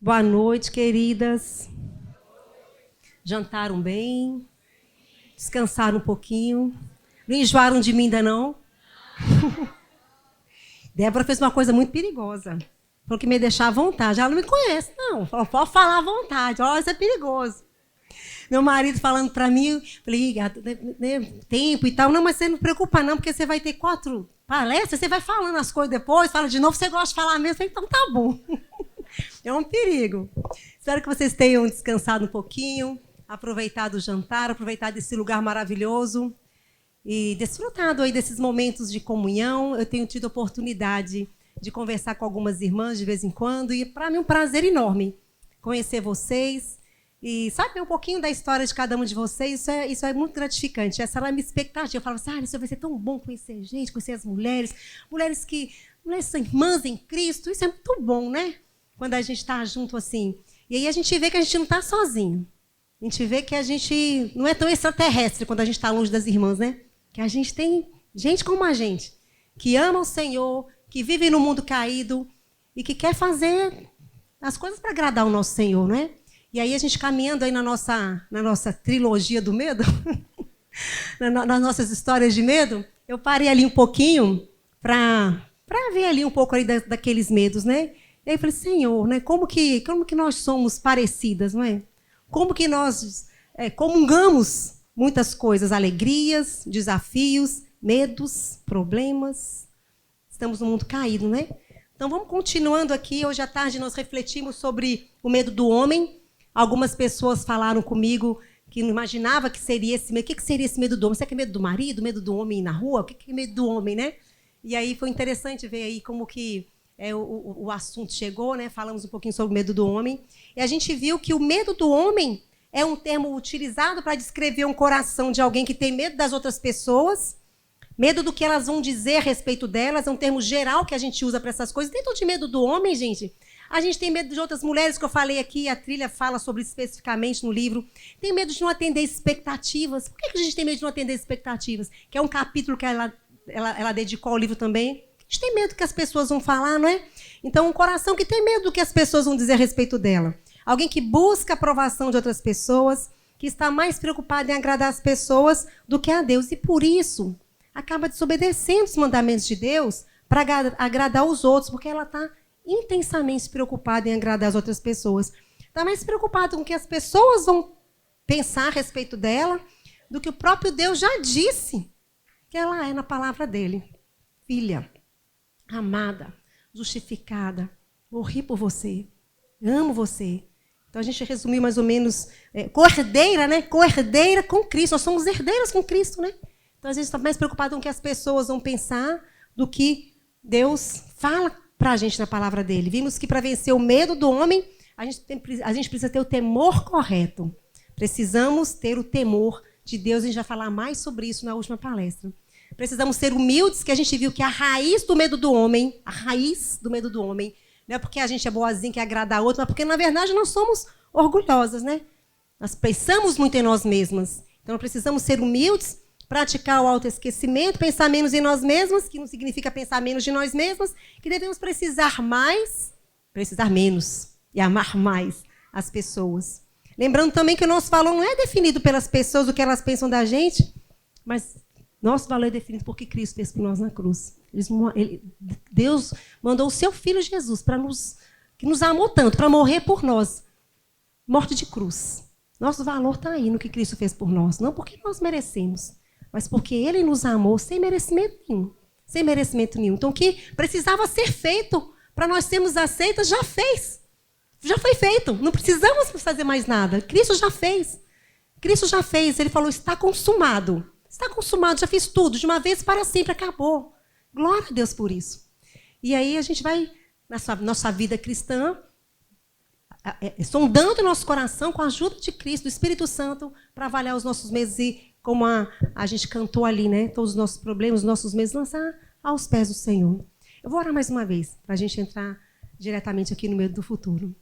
Boa noite, queridas. Jantaram bem? Descansaram um pouquinho? Não enjoaram de mim ainda não? Débora fez uma coisa muito perigosa. Falou que me ia deixar à vontade. Ela não me conhece, não. Falou, pode falar à vontade. Ó, isso é perigoso. Meu marido falando para mim, falei, tempo e tal. Não, mas você não preocupa não, porque você vai ter 4 palestras, você vai falando as coisas depois, fala de novo, você gosta de falar mesmo. Falei, então tá bom. É um perigo. Espero que vocês tenham descansado um pouquinho, aproveitado o jantar, aproveitado esse lugar maravilhoso e desfrutado aí desses momentos de comunhão. Eu tenho tido a oportunidade de conversar com algumas irmãs de vez em quando e para mim é um prazer enorme conhecer vocês e saber um pouquinho da história de cada um de vocês. Isso é muito gratificante. Essa era a minha expectativa. Eu falava assim, isso vai ser tão bom conhecer gente, conhecer as mulheres que são irmãs em Cristo. Isso é muito bom, né? Quando a gente está junto assim. E aí a gente vê que a gente não está sozinho. A gente vê que a gente não é tão extraterrestre quando a gente está longe das irmãs, né? Que a gente tem gente como a gente, que ama o Senhor, que vive no mundo caído e que quer fazer as coisas para agradar o nosso Senhor, não é? E aí a gente caminhando aí na nossa trilogia do medo, nas nossas histórias de medo, eu parei ali um pouquinho para ver ali um pouco ali daqueles medos, né? E aí eu falei, Senhor, né, como que nós somos parecidas, não é? Como que nós comungamos muitas coisas, alegrias, desafios, medos, problemas. Estamos no mundo caído, né? Então vamos continuando aqui. Hoje à tarde nós refletimos sobre o medo do homem. Algumas pessoas falaram comigo que não imaginava que seria esse medo. O que seria esse medo do homem? Será que é medo do marido, medo do homem na rua? O que é medo do homem, né? E aí foi interessante ver aí como que o assunto chegou, né? Falamos um pouquinho sobre o medo do homem. E a gente viu que o medo do homem é um termo utilizado para descrever um coração de alguém que tem medo das outras pessoas, medo do que elas vão dizer a respeito delas. É um termo geral que a gente usa para essas coisas. Tem todo de medo do homem, gente. A gente tem medo de outras mulheres, que eu falei aqui, a Trilha fala sobre isso especificamente no livro. Tem medo de não atender expectativas. Por que a gente tem medo de não atender expectativas? Que é um capítulo que ela dedicou ao livro também. A gente tem medo do que as pessoas vão falar, não é? Então, um coração que tem medo do que as pessoas vão dizer a respeito dela. Alguém que busca a aprovação de outras pessoas, que está mais preocupado em agradar as pessoas do que a Deus. E, por isso, acaba desobedecendo os mandamentos de Deus para agradar os outros, porque ela está intensamente preocupada em agradar as outras pessoas. Está mais preocupada com o que as pessoas vão pensar a respeito dela do que o próprio Deus já disse que ela é na palavra dele. Filha, amada, justificada, morri por você, amo você. Então a gente resumiu mais ou menos, co-herdeira, né? Co-herdeira com Cristo, nós somos herdeiras com Cristo, né? Então a gente está mais preocupado com o que as pessoas vão pensar do que Deus fala para a gente na palavra dele. Vimos que para vencer o medo do homem, a gente precisa ter o temor correto. Precisamos ter o temor de Deus, a gente vai falar mais sobre isso na última palestra. Precisamos ser humildes, que a gente viu que a raiz do medo do homem, não é porque a gente é boazinha, que agradar a outro, mas porque, na verdade, nós somos orgulhosas, né? Nós pensamos muito em nós mesmas. Então, precisamos ser humildes, praticar o autoesquecimento, pensar menos em nós mesmas, que não significa pensar menos de nós mesmas, que devemos precisar menos e amar mais as pessoas. Lembrando também que o nosso valor não é definido pelas pessoas, o que elas pensam da gente, mas nosso valor é definido por que Cristo fez por nós na cruz. Deus mandou o seu Filho Jesus que nos amou tanto, para morrer por nós. Morte de cruz. Nosso valor está aí no que Cristo fez por nós. Não porque nós merecemos, mas porque Ele nos amou sem merecimento nenhum. Sem merecimento nenhum. Então, o que precisava ser feito para nós sermos aceitas, já fez. Já foi feito. Não precisamos fazer mais nada. Cristo já fez. Cristo já fez. Ele falou, está consumado. Está consumado, já fiz tudo, de uma vez para sempre, acabou. Glória a Deus por isso. E aí a gente vai, na nossa vida cristã, sondando o nosso coração com a ajuda de Cristo, do Espírito Santo, para avaliar os nossos medos e, como a gente cantou ali, né? Todos os nossos problemas, os nossos medos, lançar aos pés do Senhor. Eu vou orar mais uma vez, para a gente entrar diretamente aqui no medo do futuro.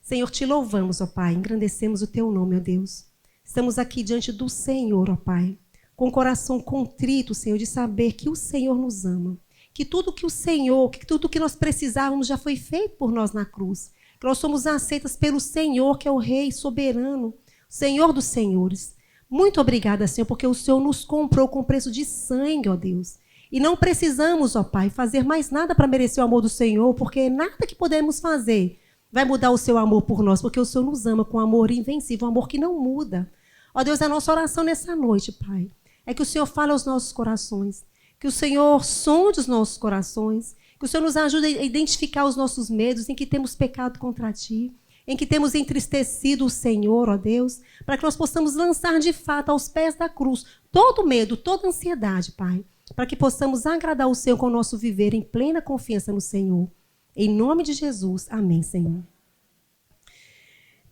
Senhor, te louvamos, ó Pai, engrandecemos o teu nome, ó Deus. Estamos aqui diante do Senhor, ó Pai, com o coração contrito, Senhor, de saber que o Senhor nos ama, que tudo que o Senhor, que tudo que nós precisávamos já foi feito por nós na cruz. Que nós somos aceitas pelo Senhor, que é o Rei soberano, Senhor dos senhores. Muito obrigada, Senhor, porque o Senhor nos comprou com preço de sangue, ó Deus. E não precisamos, ó Pai, fazer mais nada para merecer o amor do Senhor, porque nada que podemos fazer vai mudar o seu amor por nós, porque o Senhor nos ama com amor invencível, um amor que não muda. Ó Deus, a nossa oração nessa noite, Pai, é que o Senhor fale aos nossos corações, que o Senhor sonde os nossos corações, que o Senhor nos ajude a identificar os nossos medos em que temos pecado contra Ti, em que temos entristecido o Senhor, ó Deus, para que nós possamos lançar de fato aos pés da cruz todo medo, toda ansiedade, Pai, para que possamos agradar o Senhor com o nosso viver em plena confiança no Senhor. Em nome de Jesus, amém, Senhor.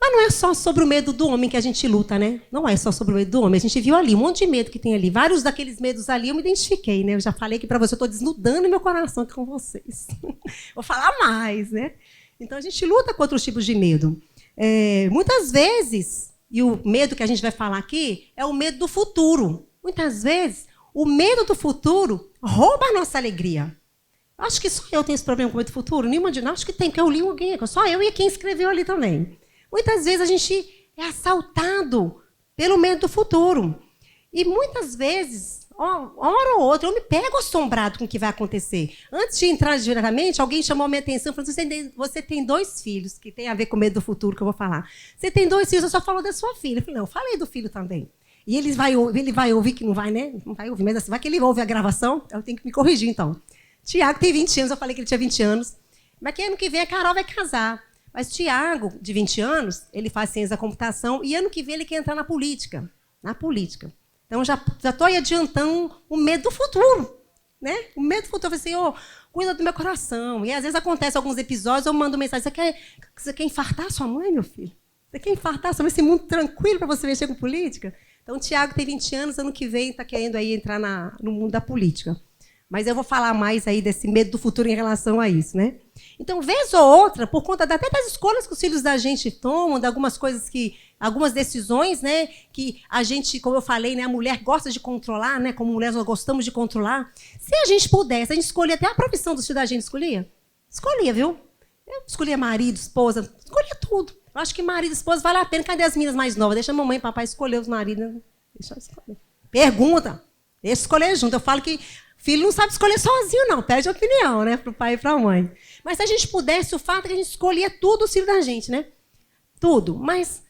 Mas não é só sobre o medo do homem que a gente luta, né? Não é só sobre o medo do homem. A gente viu ali um monte de medo que tem ali. Vários daqueles medos ali eu me identifiquei, né? Eu já falei aqui para você, eu estou desnudando meu coração aqui com vocês. Vou falar mais, né? Então, a gente luta contra os tipos de medo. Muitas vezes, e o medo que a gente vai falar aqui, é o medo do futuro. Muitas vezes, o medo do futuro rouba a nossa alegria. Acho que só eu tenho esse problema com o medo do futuro. Nenhuma de nós, acho que tem, porque eu li alguém. Só eu e quem escreveu ali também. Muitas vezes, a gente é assaltado pelo medo do futuro. E muitas vezes, hora ou outra, eu me pego assombrado com o que vai acontecer. Antes de entrar diretamente, alguém chamou a minha atenção e falou assim, você tem 2 filhos, que tem a ver com o medo do futuro que eu vou falar. Você tem 2 filhos, eu só falo da sua filha. Eu falei, não, eu falei do filho também. E ele vai ouvir, que não vai, né? Não vai ouvir, mas assim, vai que ele ouve a gravação, eu tenho que me corrigir, então. Tiago tem 20 anos, eu falei que ele tinha 20 anos. Mas que ano que vem a Carol vai casar. Mas Tiago, de 20 anos, ele faz ciência da computação e ano que vem ele quer entrar na política. Na política. Então, já estou aí adiantando o medo do futuro. Né? O medo do futuro. Eu falei, Senhor, cuida do meu coração. E às vezes acontece alguns episódios, eu mando mensagem, você quer infartar sua mãe, meu filho? Você quer infartar sua mãe? Esse mundo tranquilo para você mexer com política? Então, o Tiago tem 20 anos, ano que vem está querendo aí entrar no mundo da política. Mas eu vou falar mais aí desse medo do futuro em relação a isso, né? Então, vez ou outra, por conta até das escolhas que os filhos da gente tomam, de algumas coisas algumas decisões, né, que a gente, como eu falei, né, a mulher gosta de controlar, né, como mulheres nós gostamos de controlar. Se a gente pudesse, a gente escolhia até a profissão dos filhos da gente, escolhia? Escolhia, viu? Eu escolhia marido, esposa, escolhia tudo. Eu acho que marido e esposa vale a pena. Cadê as meninas mais novas? Deixa a mamãe e papai escolher os maridos. Né? Deixa eu escolher. Pergunta. Deixa eu escolher junto. Eu falo que filho não sabe escolher sozinho, não. Pede opinião, né? Para o pai e para a mãe. Mas se a gente pudesse, o fato é que a gente escolhia tudo os filhos da gente, né? Tudo. Mas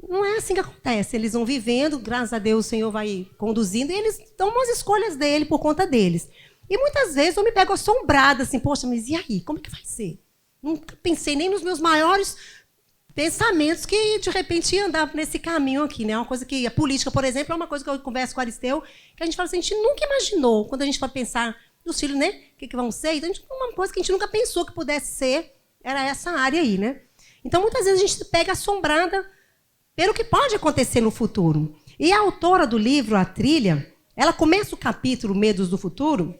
não é assim que acontece. Eles vão vivendo, graças a Deus o Senhor vai conduzindo e eles tomam as escolhas dele por conta deles. E muitas vezes eu me pego assombrada, assim, poxa, mas e aí? Como é que vai ser? Nunca pensei nem nos meus maiores pensamentos que, de repente, ia andar nesse caminho aqui, né? Uma coisa que a política, por exemplo, é uma coisa que eu converso com o Aristeu, que a gente fala assim, a gente nunca imaginou, quando a gente vai pensar nos filhos, né? O que vão ser, então, uma coisa que a gente nunca pensou que pudesse ser, era essa área aí, né? Então, muitas vezes a gente se pega assombrada pelo que pode acontecer no futuro. E a autora do livro, A Trilha, ela começa o capítulo Medos do Futuro,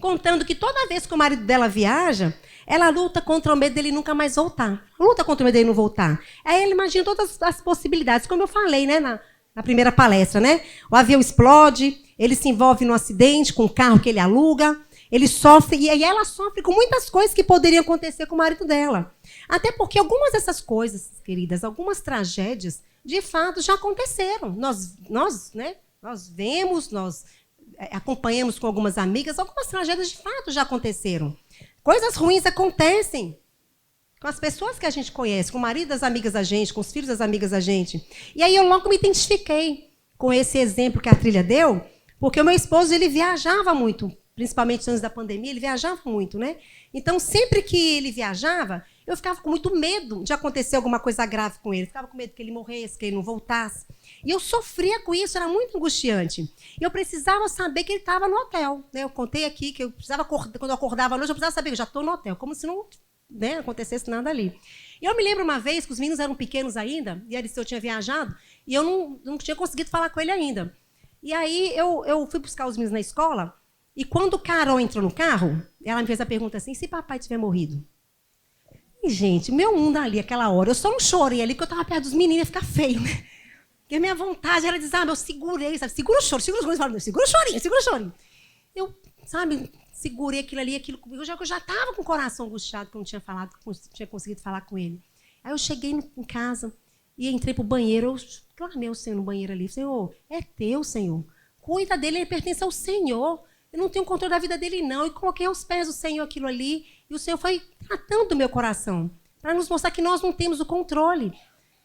contando que toda vez que o marido dela viaja, ela luta contra o medo dele nunca mais voltar. Luta contra o medo dele não voltar. Aí ela imagina todas as possibilidades, como eu falei, né, na primeira palestra, né? O avião explode, ele se envolve num acidente com o carro que ele aluga, ele sofre, e aí ela sofre com muitas coisas que poderiam acontecer com o marido dela. Até porque algumas dessas coisas, queridas, algumas tragédias, de fato, já aconteceram. Nós vemos, nós acompanhamos com algumas amigas, algumas tragédias de fato já aconteceram. Coisas ruins acontecem com as pessoas que a gente conhece, com o marido das amigas da gente, com os filhos das amigas da gente. E aí eu logo me identifiquei com esse exemplo que a Trilha deu, porque o meu esposo, ele viajava muito, principalmente antes da pandemia, ele viajava muito, né? Então, sempre que ele viajava, eu ficava com muito medo de acontecer alguma coisa grave com ele. Ficava com medo que ele morresse, que ele não voltasse. E eu sofria com isso, era muito angustiante. E eu precisava saber que ele estava no hotel. Né? Eu contei aqui que eu precisava, quando eu acordava à noite, eu precisava saber que eu já estou no hotel, como se não, né, acontecesse nada ali. E eu me lembro uma vez que os meninos eram pequenos ainda, e Aristeu tinha viajado, e eu não tinha conseguido falar com ele ainda. E aí eu fui buscar os meninos na escola, e quando Carol entrou no carro, ela me fez a pergunta assim, se papai tiver morrido? E, gente, meu mundo ali, aquela hora, eu só não chorei ali, porque eu estava perto dos meninos, ia ficar feio, né? E a minha vontade era dizer, eu segurei, sabe? Segura o choro, segura os chorinhos, segura o chorinho. sabe, segurei aquilo ali, aquilo comigo. Eu já estava com o coração angustiado, que eu não tinha falado, que eu não tinha conseguido falar com ele. Aí eu cheguei em casa e entrei para o banheiro. Eu clamei o Senhor no banheiro ali. Senhor, é teu, Senhor. Cuida dele, ele pertence ao Senhor. Eu não tenho controle da vida dele, não. E coloquei aos pés do Senhor aquilo ali. E o Senhor foi tratando do meu coração, para nos mostrar que nós não temos o controle.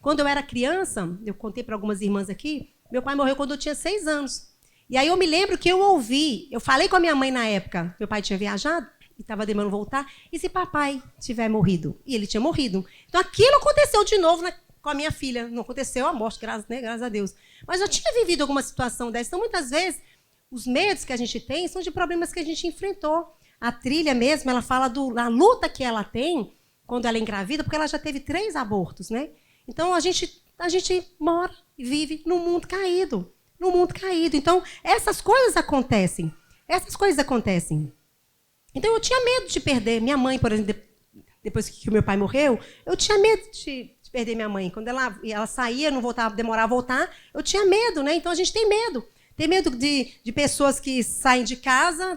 Quando eu era criança, eu contei para algumas irmãs aqui, meu pai morreu quando eu tinha 6 anos. E aí eu me lembro que eu falei com a minha mãe na época, meu pai tinha viajado e estava demorando voltar, e se papai tiver morrido? E ele tinha morrido. Então aquilo aconteceu de novo com a minha filha. Não aconteceu a morte, graças a Deus. Mas eu tinha vivido alguma situação dessa. Então muitas vezes, os medos que a gente tem são de problemas que a gente enfrentou. A trilha mesmo, ela fala da luta que ela tem quando ela é engravida, porque ela já teve 3 abortos, né? Então a gente mora e vive num mundo caído. No mundo caído. Então, essas coisas acontecem. Então, eu tinha medo de perder. Minha mãe, por exemplo, depois que o meu pai morreu, eu tinha medo de perder minha mãe. Quando ela saía, não voltava, demorava a voltar, eu tinha medo, né? Então, a gente tem medo. Tem medo de pessoas que saem de casa,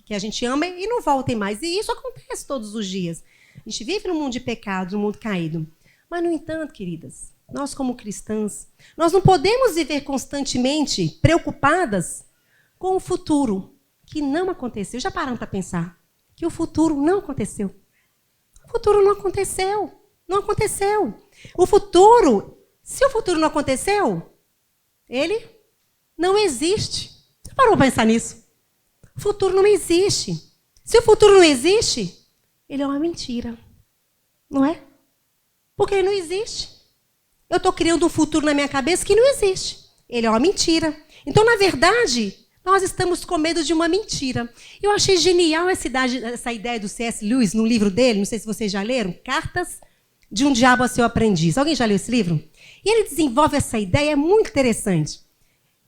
que a gente ama, e não voltem mais. E isso acontece todos os dias. A gente vive num mundo de pecados, num mundo caído. Mas, no entanto, queridas, nós como cristãs, nós não podemos viver constantemente preocupadas com o futuro que não aconteceu. Já pararam para pensar que o futuro não aconteceu? O futuro não aconteceu. Não aconteceu. O futuro, se o futuro não aconteceu, ele não existe. Já parou para pensar nisso? O futuro não existe. Se o futuro não existe, ele é uma mentira. Não é? Porque ele não existe. Eu estou criando um futuro na minha cabeça que não existe. Ele é uma mentira. Então, na verdade, nós estamos com medo de uma mentira. Eu achei genial essa ideia do C.S. Lewis no livro dele, não sei se vocês já leram, Cartas de um Diabo a Seu Aprendiz. Alguém já leu esse livro? E ele desenvolve essa ideia, é muito interessante.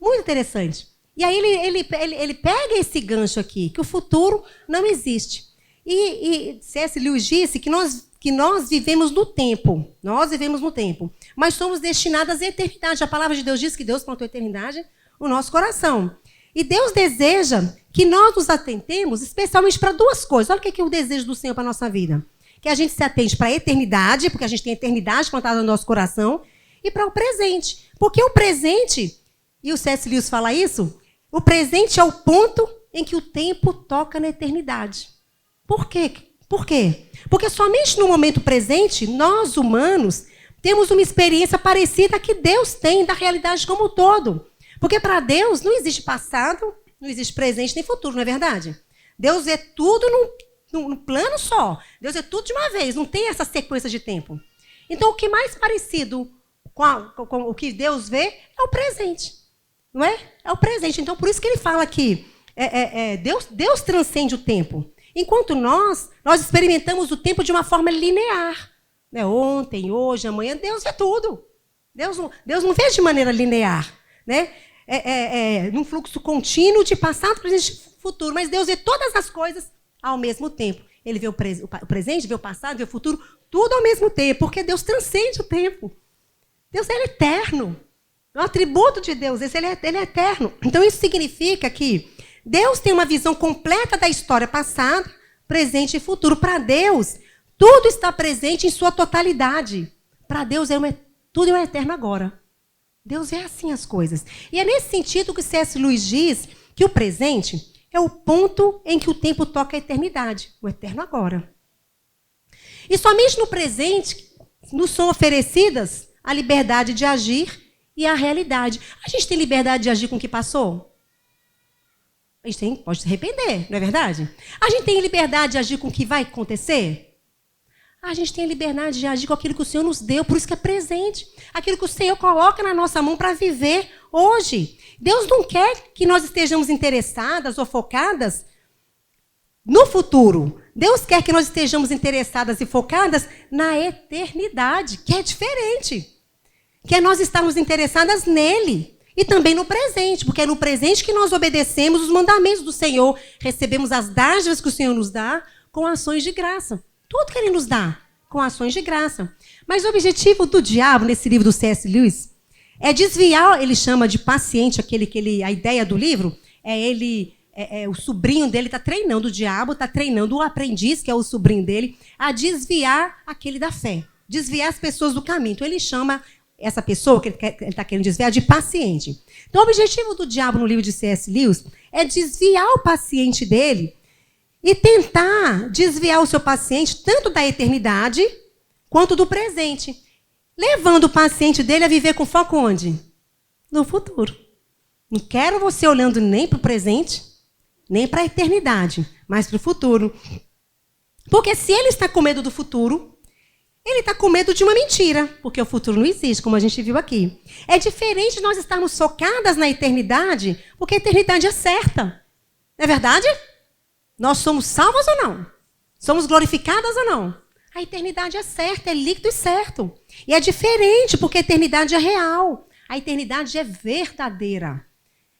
Muito interessante. E aí ele pega esse gancho aqui, que o futuro não existe. E C.S. Lewis disse que nós vivemos no tempo. Nós vivemos no tempo. Mas somos destinadas à eternidade. A palavra de Deus diz que Deus plantou a eternidade no nosso coração. E Deus deseja que nós nos atentemos especialmente para 2 coisas. Olha o que é o desejo do Senhor para a nossa vida. Que a gente se atente para a eternidade, porque a gente tem a eternidade plantada no nosso coração, e para o presente. Porque o presente, e o C.S. Lewis fala isso, o presente é o ponto em que o tempo toca na eternidade. Por quê? Por quê? Porque somente no momento presente, nós humanos temos uma experiência parecida à que Deus tem da realidade como um todo. Porque para Deus não existe passado, não existe presente nem futuro, não é verdade? Deus vê tudo num plano só. Deus vê tudo de uma vez, não tem essa sequência de tempo. Então, o que mais parecido com o que Deus vê é o presente. Não é? É o presente. Então, por isso que ele fala que Deus transcende o tempo. Enquanto nós experimentamos o tempo de uma forma linear. Né? Ontem, hoje, amanhã, Deus vê tudo. Deus não vê de maneira linear. Né? Num fluxo contínuo de passado, presente e futuro. Mas Deus vê todas as coisas ao mesmo tempo. Ele vê o presente, vê o passado, vê o futuro, tudo ao mesmo tempo. Porque Deus transcende o tempo. Deus é eterno. O atributo de Deus, ele é eterno. Então, isso significa que Deus tem uma visão completa da história passada, presente e futuro. Para Deus, tudo está presente em sua totalidade. Para Deus, tudo é eterno agora. Deus vê assim as coisas. E é nesse sentido que C.S. Lewis diz que o presente é o ponto em que o tempo toca a eternidade, o eterno agora. E somente no presente nos são oferecidas a liberdade de agir e a realidade. A gente tem liberdade de agir com o que passou? A gente pode se arrepender, não é verdade? A gente tem liberdade de agir com o que vai acontecer? A gente tem a liberdade de agir com aquilo que o Senhor nos deu, por isso que é presente. Aquilo que o Senhor coloca na nossa mão para viver hoje. Deus não quer que nós estejamos interessadas ou focadas no futuro. Deus quer que nós estejamos interessadas e focadas na eternidade, que é diferente. Que é nós estarmos interessadas nele. E também no presente, porque é no presente que nós obedecemos os mandamentos do Senhor, recebemos as dádivas que o Senhor nos dá com ações de graça. Tudo que ele nos dá com ações de graça. Mas o objetivo do diabo, nesse livro do C.S. Lewis, é desviar, ele chama de paciente, a ideia do livro, é ele o sobrinho dele está treinando, o diabo está treinando o aprendiz, que é o sobrinho dele, a desviar aquele da fé, desviar as pessoas do caminho. Então ele chama essa pessoa que ele está querendo desviar de paciente. Então o objetivo do diabo no livro de C.S. Lewis é desviar o paciente dele e tentar desviar o seu paciente tanto da eternidade quanto do presente, levando o paciente dele a viver com foco onde? No futuro. Não quero você olhando nem para o presente, nem para a eternidade, mas para o futuro. Porque se ele está com medo do futuro, ele está com medo de uma mentira, porque o futuro não existe, como a gente viu aqui. É diferente de nós estarmos focadas na eternidade, porque a eternidade é certa. Não é verdade? Nós somos salvas ou não? Somos glorificadas ou não? A eternidade é certa, é líquido e certo. E é diferente, porque a eternidade é real. A eternidade é verdadeira.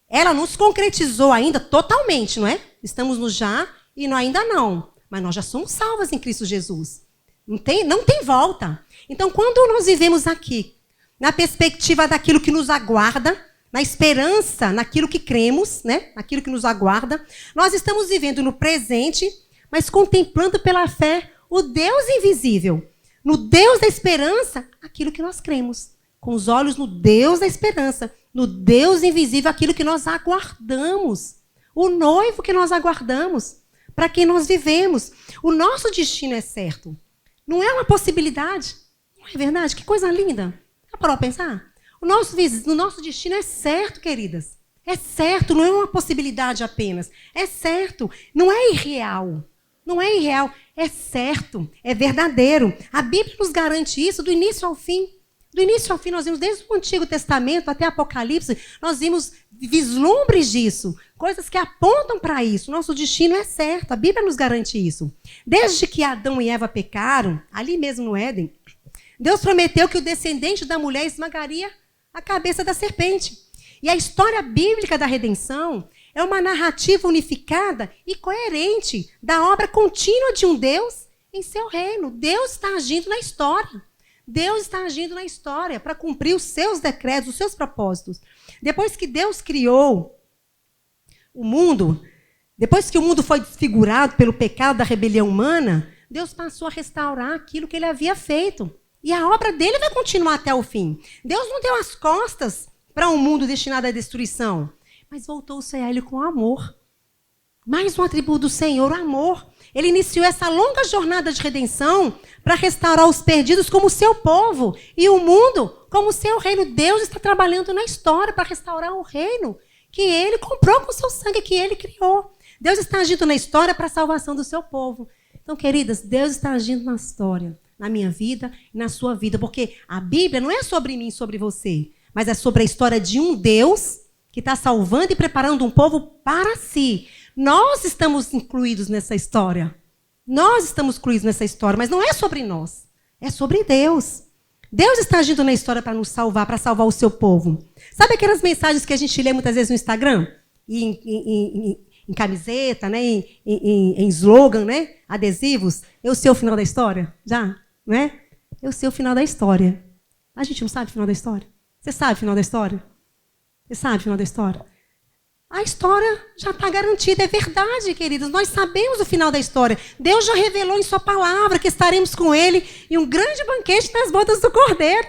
Ela não se concretizou ainda totalmente, não é? Estamos no já e no ainda não. Mas nós já somos salvas em Cristo Jesus. Não tem volta. Então, quando nós vivemos aqui, na perspectiva daquilo que nos aguarda, na esperança, naquilo que cremos, né? Naquilo que nos aguarda, nós estamos vivendo no presente, mas contemplando pela fé o Deus invisível. No Deus da esperança, aquilo que nós cremos. Com os olhos no Deus da esperança. No Deus invisível, aquilo que nós aguardamos. O noivo que nós aguardamos. Para quem nós vivemos. O nosso destino é certo. Não é uma possibilidade. Não é verdade? Que coisa linda. Já parou a pensar? O nosso destino é certo, queridas. É certo, não é uma possibilidade apenas. É certo, não é irreal. Não é irreal, é certo, é verdadeiro. A Bíblia nos garante isso do início ao fim. Do início ao fim, nós vimos desde o Antigo Testamento até Apocalipse, nós vimos vislumbres disso, coisas que apontam para isso. Nosso destino é certo, a Bíblia nos garante isso. Desde que Adão e Eva pecaram, ali mesmo no Éden, Deus prometeu que o descendente da mulher esmagaria a cabeça da serpente. E a história bíblica da redenção é uma narrativa unificada e coerente da obra contínua de um Deus em seu reino. Deus está agindo na história. Deus está agindo na história para cumprir os seus decretos, os seus propósitos. Depois que Deus criou o mundo, depois que o mundo foi desfigurado pelo pecado da rebelião humana, Deus passou a restaurar aquilo que ele havia feito. E a obra dele vai continuar até o fim. Deus não deu as costas para um mundo destinado à destruição, mas voltou-se a ele com amor. Mais um atributo do Senhor, o amor. Ele iniciou essa longa jornada de redenção para restaurar os perdidos como seu povo e o mundo como seu reino. Deus está trabalhando na história para restaurar o reino que ele comprou com seu sangue, que ele criou. Deus está agindo na história para a salvação do seu povo. Então, queridas, Deus está agindo na história, na minha vida e na sua vida, porque a Bíblia não é sobre mim, sobre você, mas é sobre a história de um Deus que está salvando e preparando um povo para si. Nós estamos incluídos nessa história. Nós estamos incluídos nessa história, mas não é sobre nós. É sobre Deus. Deus está agindo na história para nos salvar, para salvar o seu povo. Sabe aquelas mensagens que a gente lê muitas vezes no Instagram? Em camiseta, né? Em slogan, né? Adesivos. Eu sei o final da história? Já? Né? Eu sei o final da história. A gente não sabe o final da história? Você sabe o final da história? Você sabe o final da história? A história já está garantida, é verdade, queridos. Nós sabemos o final da história. Deus já revelou em sua palavra que estaremos com ele em um grande banquete nas bodas do Cordeiro.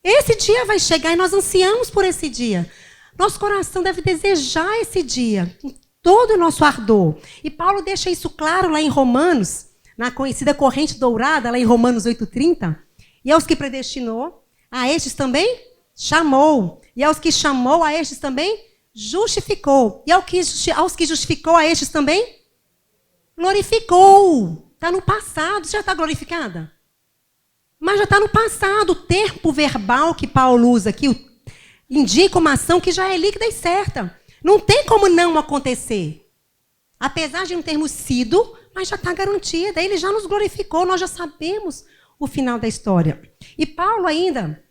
Esse dia vai chegar e nós ansiamos por esse dia. Nosso coração deve desejar esse dia, com todo o nosso ardor. E Paulo deixa isso claro lá em Romanos, na conhecida corrente dourada, lá em Romanos 8,30. E aos que predestinou, a estes também chamou. E aos que chamou, a estes também justificou. E aos que justificou, a estes também glorificou. Está no passado. Você já está glorificada? Mas já está no passado. O tempo verbal que Paulo usa aqui indica uma ação que já é líquida e certa. Não tem como não acontecer. Apesar de não termos sido, mas já está garantida. Ele já nos glorificou. Nós já sabemos o final da história. E Paulo ainda,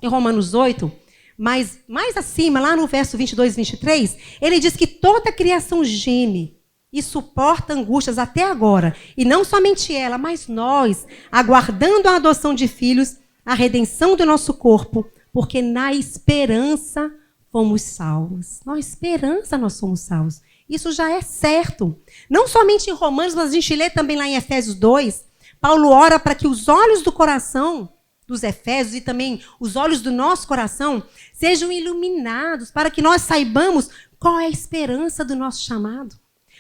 em Romanos 8... Mas mais acima, lá no verso 22 e 23, ele diz que toda a criação geme e suporta angústias até agora. E não somente ela, mas nós, aguardando a adoção de filhos, a redenção do nosso corpo, porque na esperança fomos salvos. Na esperança nós somos salvos. Isso já é certo. Não somente em Romanos, mas a gente lê também lá em Efésios 2. Paulo ora para que os olhos do coração dos Efésios e também os olhos do nosso coração sejam iluminados para que nós saibamos qual é a esperança do nosso chamado,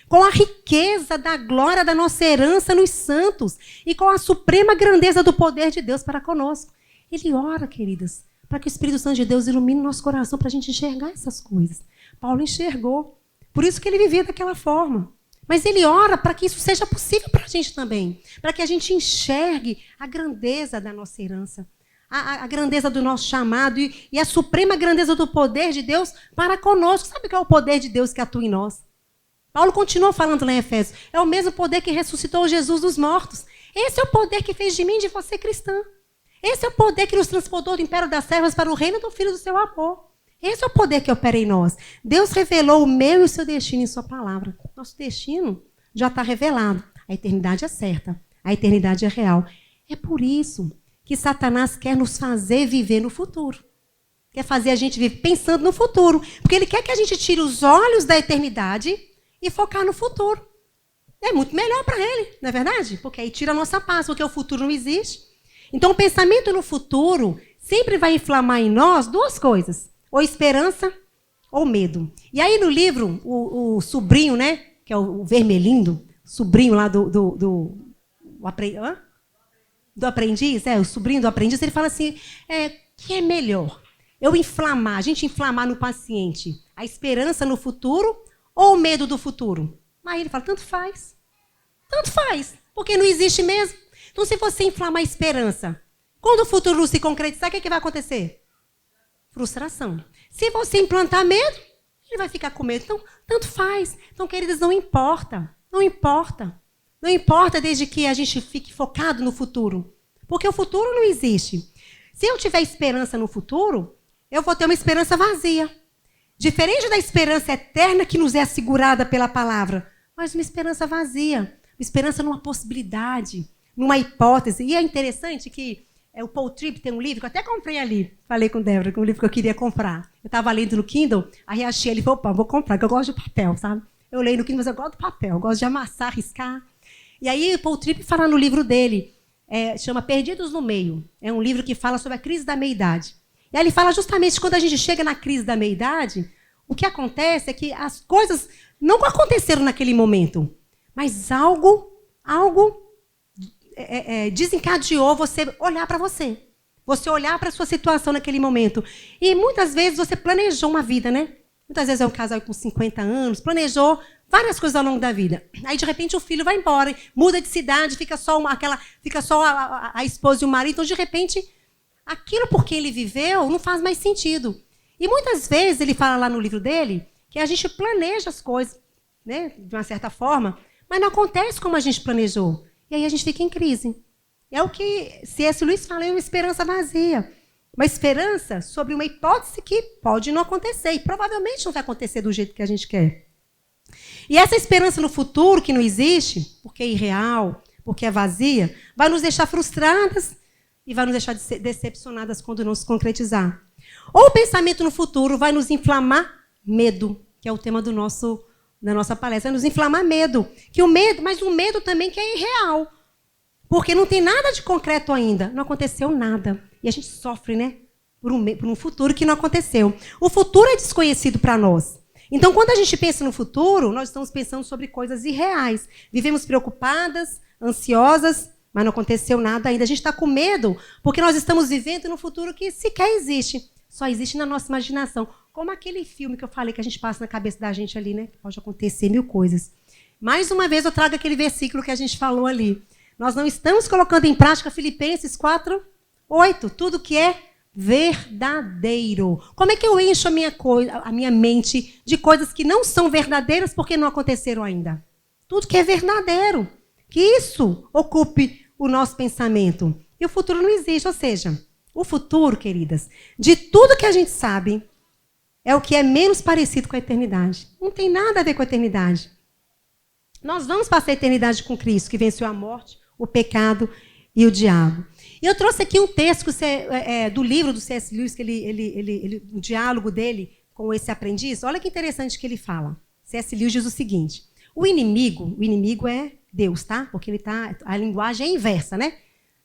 qual a riqueza da glória da nossa herança nos santos e qual a suprema grandeza do poder de Deus para conosco. Ele ora, queridas, para que o Espírito Santo de Deus ilumine o nosso coração para a gente enxergar essas coisas. Paulo enxergou. Por isso que ele vivia daquela forma. Mas ele ora para que isso seja possível para a gente também. Para que a gente enxergue a grandeza da nossa herança. A grandeza do nosso chamado e a suprema grandeza do poder de Deus para conosco. Sabe qual é o poder de Deus que atua em nós? Paulo continua falando lá em Efésios. É o mesmo poder que ressuscitou Jesus dos mortos. Esse é o poder que fez de mim e de você cristã. Esse é o poder que nos transportou do império das trevas para o reino do Filho do seu amor. Esse é o poder que opera em nós. Deus revelou o meu e o seu destino em sua palavra. Nosso destino já está revelado. A eternidade é certa. A eternidade é real. É por isso que Satanás quer nos fazer viver no futuro. Quer fazer a gente viver pensando no futuro. Porque ele quer que a gente tire os olhos da eternidade e focar no futuro. É muito melhor para ele, não é verdade? Porque aí tira a nossa paz, porque o futuro não existe. Então, o pensamento no futuro sempre vai inflamar em nós duas coisas. Ou esperança ou medo. E aí no livro, o sobrinho, né? Que é o vermelhinho, sobrinho lá do aprendiz, o sobrinho do aprendiz, ele fala assim, que é melhor? A gente inflamar no paciente a esperança no futuro ou o medo do futuro? Aí ele fala, tanto faz. Tanto faz, porque não existe mesmo. Então, se você inflamar a esperança, quando o futuro se concretizar, o que vai acontecer? Frustração. Se você implantar medo, ele vai ficar com medo. Então, tanto faz. Então, queridas, não importa. Não importa. Não importa desde que a gente fique focado no futuro. Porque o futuro não existe. Se eu tiver esperança no futuro, eu vou ter uma esperança vazia. Diferente da esperança eterna que nos é assegurada pela palavra, mas uma esperança vazia. Uma esperança numa possibilidade, numa hipótese. E é interessante que o Paul Tripp tem um livro que eu até comprei ali. Falei com Débora que é um livro que eu queria comprar. Eu estava lendo no Kindle, aí achei ele e falei, opa, vou comprar, porque eu gosto de papel, sabe? Eu leio no Kindle, mas eu gosto do papel, eu gosto de amassar, riscar. E aí o Paul Tripp fala no livro dele, chama Perdidos no Meio. É um livro que fala sobre a crise da meia-idade. E aí ele fala justamente quando a gente chega na crise da meia-idade, o que acontece é que as coisas não aconteceram naquele momento, mas algo desencadeou você olhar para você. Você olhar para a sua situação naquele momento. E muitas vezes você planejou uma vida, né? Muitas vezes é um casal com 50 anos, planejou várias coisas ao longo da vida. Aí, de repente, o filho vai embora, muda de cidade, fica só a esposa e o marido. Então, de repente, aquilo por que ele viveu não faz mais sentido. E muitas vezes, ele fala lá no livro dele, que a gente planeja as coisas, né, de uma certa forma, mas não acontece como a gente planejou. E aí a gente fica em crise. É o que C.S. Lewis fala, é uma esperança vazia. Uma esperança sobre uma hipótese que pode não acontecer. E provavelmente não vai acontecer do jeito que a gente quer. E essa esperança no futuro, que não existe, porque é irreal, porque é vazia, vai nos deixar frustradas e vai nos deixar decepcionadas quando não se concretizar. Ou o pensamento no futuro vai nos inflamar medo, que é o tema da nossa palestra, vai nos inflamar medo. Mas o medo também que é irreal. Porque não tem nada de concreto ainda. Não aconteceu nada. E a gente sofre, né? Por um futuro que não aconteceu. O futuro é desconhecido para nós. Então, quando a gente pensa no futuro, nós estamos pensando sobre coisas irreais. Vivemos preocupadas, ansiosas, mas não aconteceu nada ainda. A gente está com medo, porque nós estamos vivendo num futuro que sequer existe. Só existe na nossa imaginação. Como aquele filme que eu falei que a gente passa na cabeça da gente ali, né? Que pode acontecer mil coisas. Mais uma vez eu trago aquele versículo que a gente falou ali. Nós não estamos colocando em prática Filipenses 4:8. Tudo que é verdadeiro. Como é que eu encho a minha mente de coisas que não são verdadeiras porque não aconteceram ainda? Tudo que é verdadeiro. Que isso ocupe o nosso pensamento. E o futuro não existe. Ou seja, o futuro, queridas, de tudo que a gente sabe, é o que é menos parecido com a eternidade. Não tem nada a ver com a eternidade. Nós vamos passar a eternidade com Cristo, que venceu a morte, o pecado e o diabo. E eu trouxe aqui um texto do livro do C.S. Lewis, que o diálogo dele com esse aprendiz. Olha que interessante que ele fala. C.S. Lewis diz o seguinte: o inimigo é Deus, tá? Porque a linguagem é inversa, né?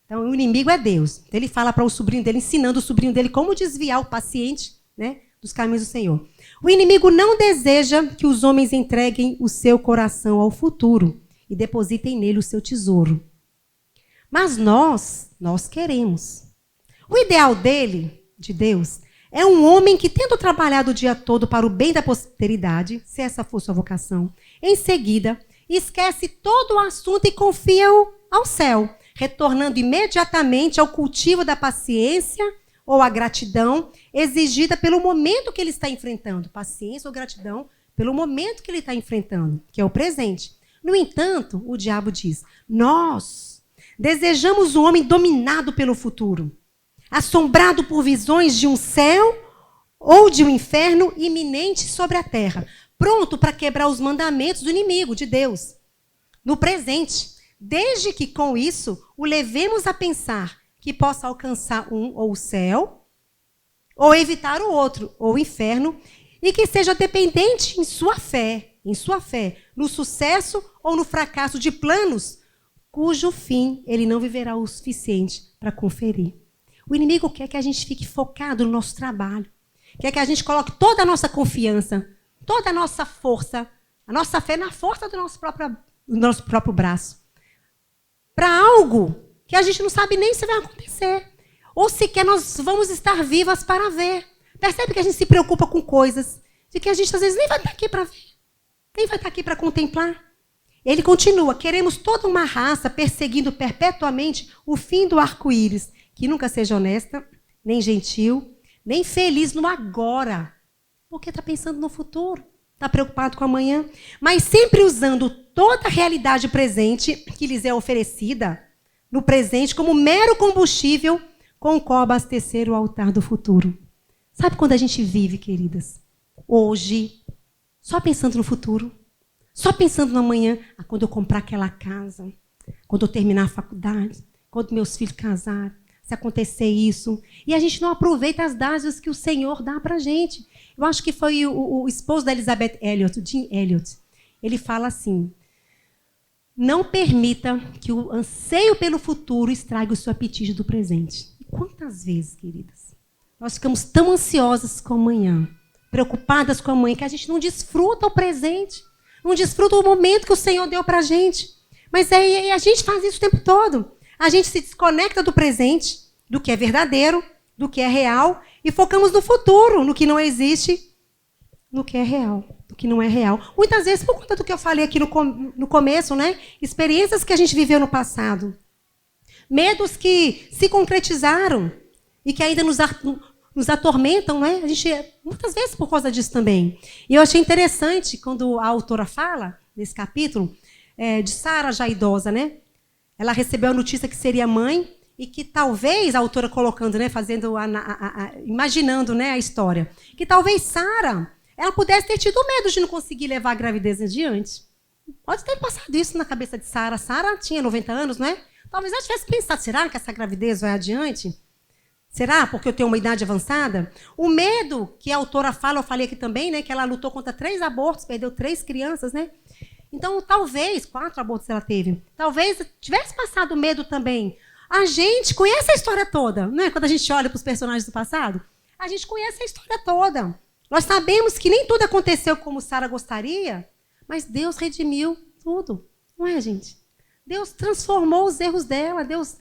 Então, o inimigo é Deus. Então, ele fala para o sobrinho dele, ensinando o sobrinho dele como desviar o paciente, né, dos caminhos do Senhor. O inimigo não deseja que os homens entreguem o seu coração ao futuro e depositem nele o seu tesouro. Mas nós queremos. O ideal de Deus, é um homem que, tendo trabalhado o dia todo para o bem da posteridade, se essa for sua vocação, em seguida, esquece todo o assunto e confia ao céu, retornando imediatamente ao cultivo da paciência ou a gratidão exigida pelo momento que ele está enfrentando. Paciência ou gratidão pelo momento que ele está enfrentando, que é o presente. No entanto, o diabo diz: nós desejamos um homem dominado pelo futuro, assombrado por visões de um céu ou de um inferno iminente sobre a terra, pronto para quebrar os mandamentos do inimigo, de Deus, no presente, desde que com isso o levemos a pensar que possa alcançar ou o céu, ou evitar o outro, ou o inferno, e que seja dependente em sua fé, no sucesso ou no fracasso de planos, cujo fim ele não viverá o suficiente para conferir. O inimigo quer que a gente fique focado no nosso trabalho, quer que a gente coloque toda a nossa confiança, toda a nossa força, a nossa fé na força do nosso próprio braço, para algo que a gente não sabe nem se vai acontecer, ou sequer nós vamos estar vivas para ver. Percebe que a gente se preocupa com coisas de que a gente às vezes nem vai estar aqui para ver, nem vai estar aqui para contemplar. Ele continua: queremos toda uma raça perseguindo perpetuamente o fim do arco-íris, que nunca seja honesta, nem gentil, nem feliz no agora, porque está pensando no futuro, está preocupado com amanhã, mas sempre usando toda a realidade presente que lhes é oferecida no presente como mero combustível com o qual abastecer o altar do futuro. Sabe quando a gente vive, queridas, hoje, só pensando no futuro, só pensando no amanhã, quando eu comprar aquela casa, quando eu terminar a faculdade, quando meus filhos casarem, se acontecer isso, e a gente não aproveita as dádivas que o Senhor dá para a gente. Eu acho que foi o esposo da Elizabeth Elliot, o Jim Elliot. Ele fala assim: não permita que o anseio pelo futuro estrague o seu apetite do presente. E quantas vezes, queridas, nós ficamos tão ansiosas com amanhã, preocupadas com amanhã, que a gente não desfruta o presente, não desfruta o momento que o Senhor deu para a gente. Mas aí a gente faz isso o tempo todo. A gente se desconecta do presente, do que é verdadeiro, do que é real, e focamos no futuro, no que não existe, no que é real, do que não é real. Muitas vezes, por conta do que eu falei aqui no começo, né? Experiências que a gente viveu no passado. Medos que se concretizaram e que ainda nos atormentam, né? A gente, muitas vezes por causa disso também. E eu achei interessante quando a autora fala, nesse capítulo, de Sara já idosa, né? Ela recebeu a notícia que seria mãe e que talvez, a autora colocando, né, fazendo, imaginando, né, a história, que talvez Sara, ela pudesse ter tido medo de não conseguir levar a gravidez adiante. Pode ter passado isso na cabeça de Sara. Sara tinha 90 anos, não é? Talvez ela tivesse pensado: será que essa gravidez vai adiante? Será? Porque eu tenho uma idade avançada? O medo que a autora fala, eu falei aqui também, né, que ela lutou contra 3 abortos, perdeu 3 crianças, né? Então, talvez, 4 abortos ela teve, talvez tivesse passado medo também. A gente conhece a história toda, né? Quando a gente olha para os personagens do passado, a gente conhece a história toda. Nós sabemos que nem tudo aconteceu como Sara gostaria, mas Deus redimiu tudo, não é, gente? Deus transformou os erros dela, Deus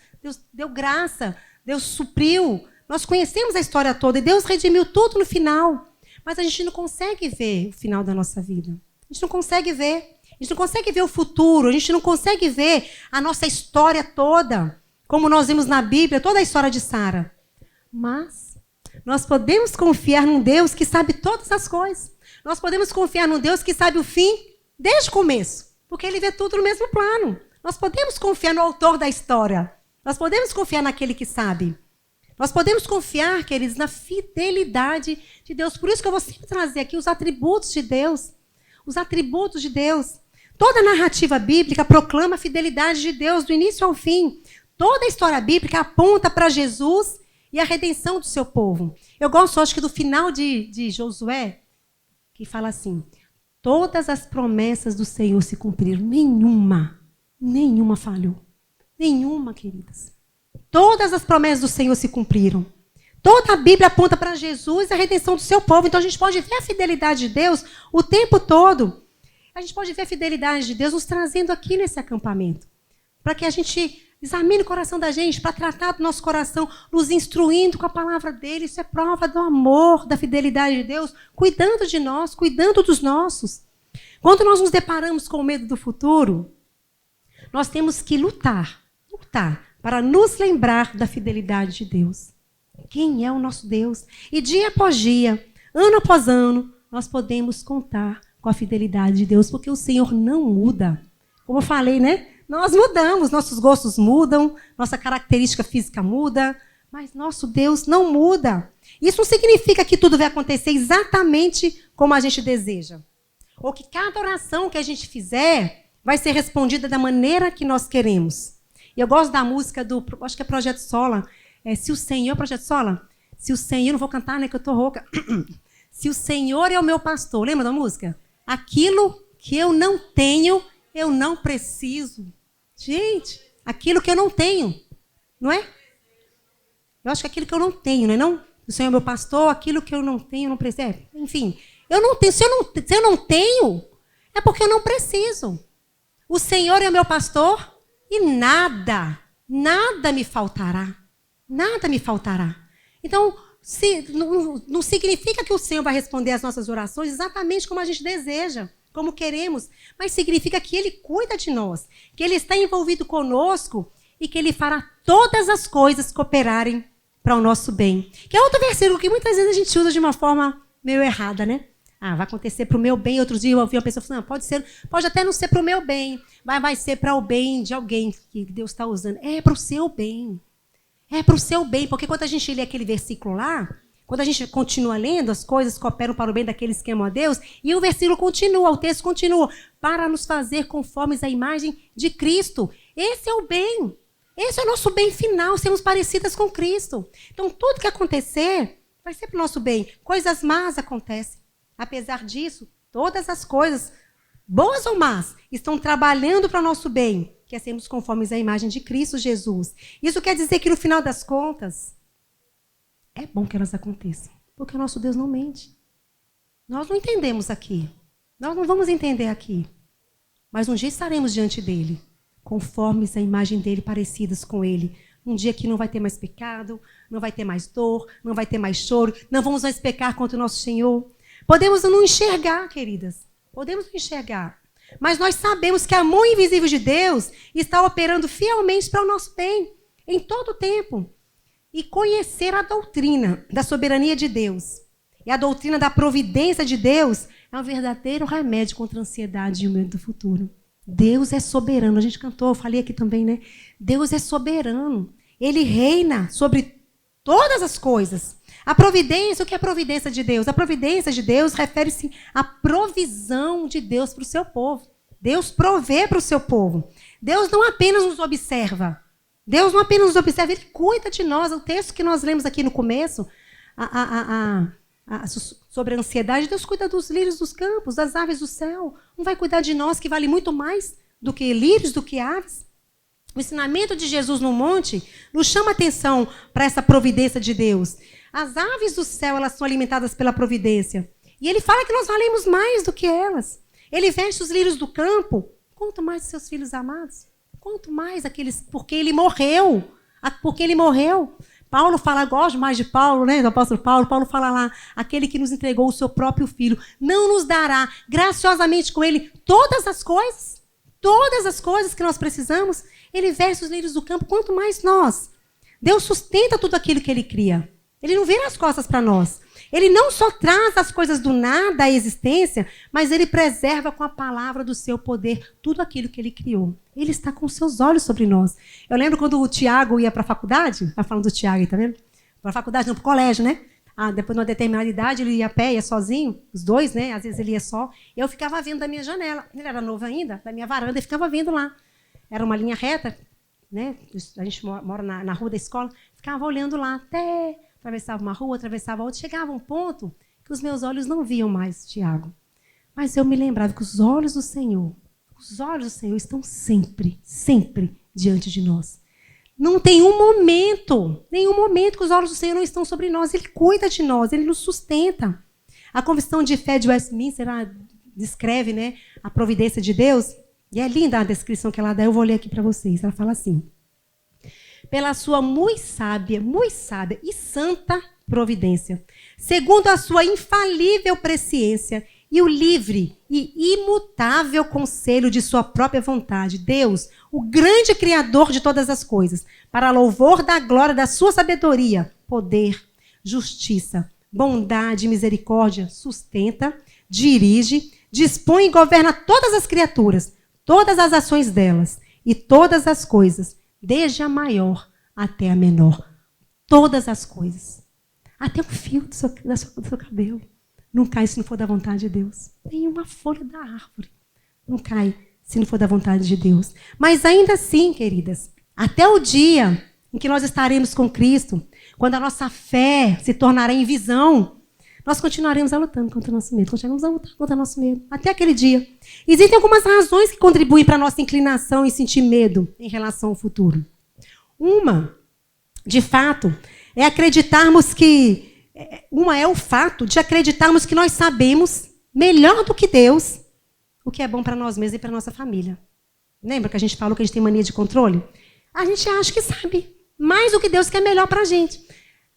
deu graça, Deus supriu. Nós conhecemos a história toda e Deus redimiu tudo no final. Mas a gente não consegue ver o final da nossa vida. A gente não consegue ver. A gente não consegue ver o futuro, a gente não consegue ver a nossa história toda, como nós vimos na Bíblia, toda a história de Sara. Mas nós podemos confiar num Deus que sabe todas as coisas. Nós podemos confiar num Deus que sabe o fim desde o começo, porque ele vê tudo no mesmo plano. Nós podemos confiar no autor da história. Nós podemos confiar naquele que sabe. Nós podemos confiar, queridos, na fidelidade de Deus. Por isso que eu vou sempre trazer aqui os atributos de Deus. Os atributos de Deus. Toda a narrativa bíblica proclama a fidelidade de Deus do início ao fim. Toda a história bíblica aponta para Jesus e a redenção do seu povo. Eu gosto, acho que do final de Josué, que fala assim: Todas as promessas do Senhor se cumpriram. Nenhuma falhou. Nenhuma, queridas. Todas as promessas do Senhor se cumpriram. Toda a Bíblia aponta para Jesus e a redenção do seu povo. Então a gente pode ver a fidelidade de Deus o tempo todo. A gente pode ver a fidelidade de Deus nos trazendo aqui nesse acampamento. Para que a gente examine o coração da gente, para tratar do nosso coração, nos instruindo com a palavra dele. Isso é prova do amor, da fidelidade de Deus, cuidando de nós, cuidando dos nossos. Quando nós nos deparamos com o medo do futuro, nós temos que lutar para nos lembrar da fidelidade de Deus. Quem é o nosso Deus? E dia após dia, ano após ano, nós podemos contar com a fidelidade de Deus, porque o Senhor não muda. Como eu falei, né? Nós mudamos, nossos gostos mudam, nossa característica física muda, mas nosso Deus não muda. Isso não significa que tudo vai acontecer exatamente como a gente deseja. Ou que cada oração que a gente fizer vai ser respondida da maneira que nós queremos. E eu gosto da música do, acho que é Projeto Sola. Se o Senhor, Projeto Sola? Se o Senhor, não vou cantar, né, que eu tô rouca. Se o Senhor é o meu pastor, lembra da música? Aquilo que eu não tenho, eu não preciso. Gente, aquilo que eu não tenho, não é? Eu acho que aquilo que eu não tenho, não é não? O Senhor é meu pastor, aquilo que eu não tenho, eu não preciso. Enfim, eu não tenho. Se eu não tenho, é porque eu não preciso. O Senhor é meu pastor e nada me faltará. Nada me faltará. Então, não significa que o Senhor vai responder às nossas orações exatamente como a gente deseja, como queremos, mas significa que Ele cuida de nós, que Ele está envolvido conosco e que Ele fará todas as coisas cooperarem para o nosso bem. Que é outro versículo que muitas vezes a gente usa de uma forma meio errada, né? Vai acontecer para o meu bem. Outro dia eu ouvi uma pessoa falando, pode até não ser para o meu bem, vai ser para o bem de alguém que Deus está usando. É para o seu bem. É para o seu bem, porque quando a gente lê aquele versículo lá, quando a gente continua lendo, as coisas cooperam para o bem daqueles que amam a Deus, e o versículo continua, o texto continua, para nos fazer conformes à imagem de Cristo. Esse é o bem. Esse é o nosso bem final, sermos parecidas com Cristo. Então, tudo que acontecer vai ser para o nosso bem. Coisas más acontecem. Apesar disso, todas as coisas, boas ou más, estão trabalhando para o nosso bem, que é sermos conformes à imagem de Cristo Jesus. Isso quer dizer que, no final das contas, é bom que elas aconteçam, porque o nosso Deus não mente. Nós não entendemos aqui. Nós não vamos entender aqui. Mas um dia estaremos diante dele, conformes à imagem dele, parecidas com ele. Um dia que não vai ter mais pecado, não vai ter mais dor, não vai ter mais choro, não vamos mais pecar contra o nosso Senhor. Podemos não enxergar, queridas. Podemos não enxergar. Mas nós sabemos que a mão invisível de Deus está operando fielmente para o nosso bem, em todo o tempo. E conhecer a doutrina da soberania de Deus e a doutrina da providência de Deus é um verdadeiro remédio contra a ansiedade e o medo do futuro. Deus é soberano. A gente cantou, eu falei aqui também, né? Deus é soberano. Ele reina sobre todas as coisas. A providência, o que é a providência de Deus? A providência de Deus refere-se à provisão de Deus para o seu povo. Deus provê para o seu povo. Deus não apenas nos observa. Deus não apenas nos observa, Ele cuida de nós. O texto que nós lemos aqui no começo, sobre a ansiedade, Deus cuida dos lírios dos campos, das aves do céu. Não vai cuidar de nós, que vale muito mais do que lírios, do que aves? O ensinamento de Jesus no monte nos chama a atenção para essa providência de Deus. As aves do céu, elas são alimentadas pela providência. E Ele fala que nós valemos mais do que elas. Ele veste os lírios do campo. Quanto mais os seus filhos amados? Quanto mais aqueles... Porque Ele morreu. Porque Ele morreu. Paulo fala, gosto mais de Paulo, né? Do apóstolo Paulo. Paulo fala lá, aquele que nos entregou o seu próprio filho, não nos dará graciosamente com Ele todas as coisas que nós precisamos. Ele veste os lírios do campo, quanto mais nós. Deus sustenta tudo aquilo que Ele cria. Ele não vira as costas para nós. Ele não só traz as coisas do nada à existência, mas Ele preserva com a palavra do seu poder tudo aquilo que Ele criou. Ele está com os seus olhos sobre nós. Eu lembro quando o Tiago ia para a faculdade, está falando do Tiago aí, tá vendo? Para a faculdade, não, para o colégio, né? Depois de uma determinada idade, ele ia a pé, ia sozinho, os dois, né? Às vezes ele ia só. Eu ficava vendo da minha janela. Ele era novo ainda, da minha varanda, e ficava vendo lá. Era uma linha reta, né? A gente mora na rua da escola. Ficava olhando lá até... Atravessava uma rua, atravessava outra. Chegava um ponto que os meus olhos não viam mais Tiago. Mas eu me lembrava que os olhos do Senhor estão sempre, sempre diante de nós. Não tem nenhum momento que os olhos do Senhor não estão sobre nós. Ele cuida de nós, Ele nos sustenta. A Confissão de Fé de Westminster descreve, né, a providência de Deus. E é linda a descrição que ela dá. Eu vou ler aqui para vocês. Ela fala assim: pela sua muito sábia e santa providência, segundo a sua infalível presciência e o livre e imutável conselho de sua própria vontade, Deus, o grande Criador de todas as coisas, para louvor da glória da sua sabedoria, poder, justiça, bondade e misericórdia, sustenta, dirige, dispõe e governa todas as criaturas, todas as ações delas e todas as coisas, desde a maior até a menor. Todas as coisas. Até o fio do seu cabelo não cai se não for da vontade de Deus. Nenhuma folha da árvore não cai se não for da vontade de Deus. Mas ainda assim, queridas, até o dia em que nós estaremos com Cristo, quando a nossa fé se tornará em visão, nós continuaremos a lutando contra o nosso medo. Continuaremos a lutar contra o nosso medo. Até aquele dia. Existem algumas razões que contribuem para a nossa inclinação em sentir medo em relação ao futuro. Uma, de fato, é acreditarmos que... Uma é o fato de acreditarmos que nós sabemos melhor do que Deus o que é bom para nós mesmos e para a nossa família. Lembra que a gente falou que a gente tem mania de controle? A gente acha que sabe mais do que Deus que é melhor para a gente.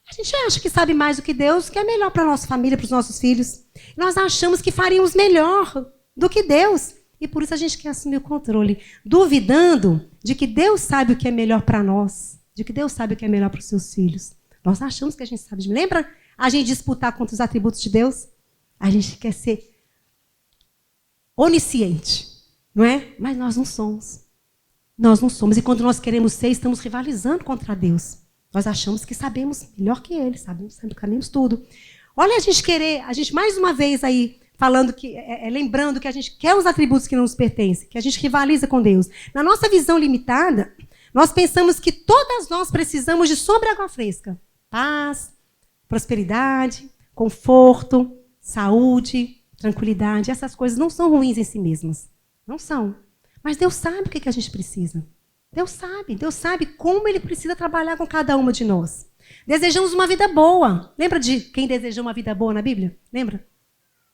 A gente acha que sabe mais do que Deus que é melhor para a nossa família, para os nossos filhos. Nós achamos que faríamos melhor do que Deus. E por isso a gente quer assumir o controle, duvidando de que Deus sabe o que é melhor para nós, de que Deus sabe o que é melhor para os seus filhos. Nós achamos que a gente sabe. Lembra a gente disputar contra os atributos de Deus? A gente quer ser onisciente, não é? Mas nós não somos. Nós não somos. E quando nós queremos ser, estamos rivalizando contra Deus. Nós achamos que sabemos melhor que Ele, sabemos tudo. Olha a gente mais uma vez aí, falando que, lembrando que a gente quer os atributos que não nos pertencem, que a gente rivaliza com Deus. Na nossa visão limitada, nós pensamos que todas nós precisamos de sombra e água fresca. Paz, prosperidade, conforto, saúde, tranquilidade. Essas coisas não são ruins em si mesmas. Não são. Mas Deus sabe o que a gente precisa. Deus sabe como Ele precisa trabalhar com cada uma de nós. Desejamos uma vida boa. Lembra de quem desejou uma vida boa na Bíblia? Lembra?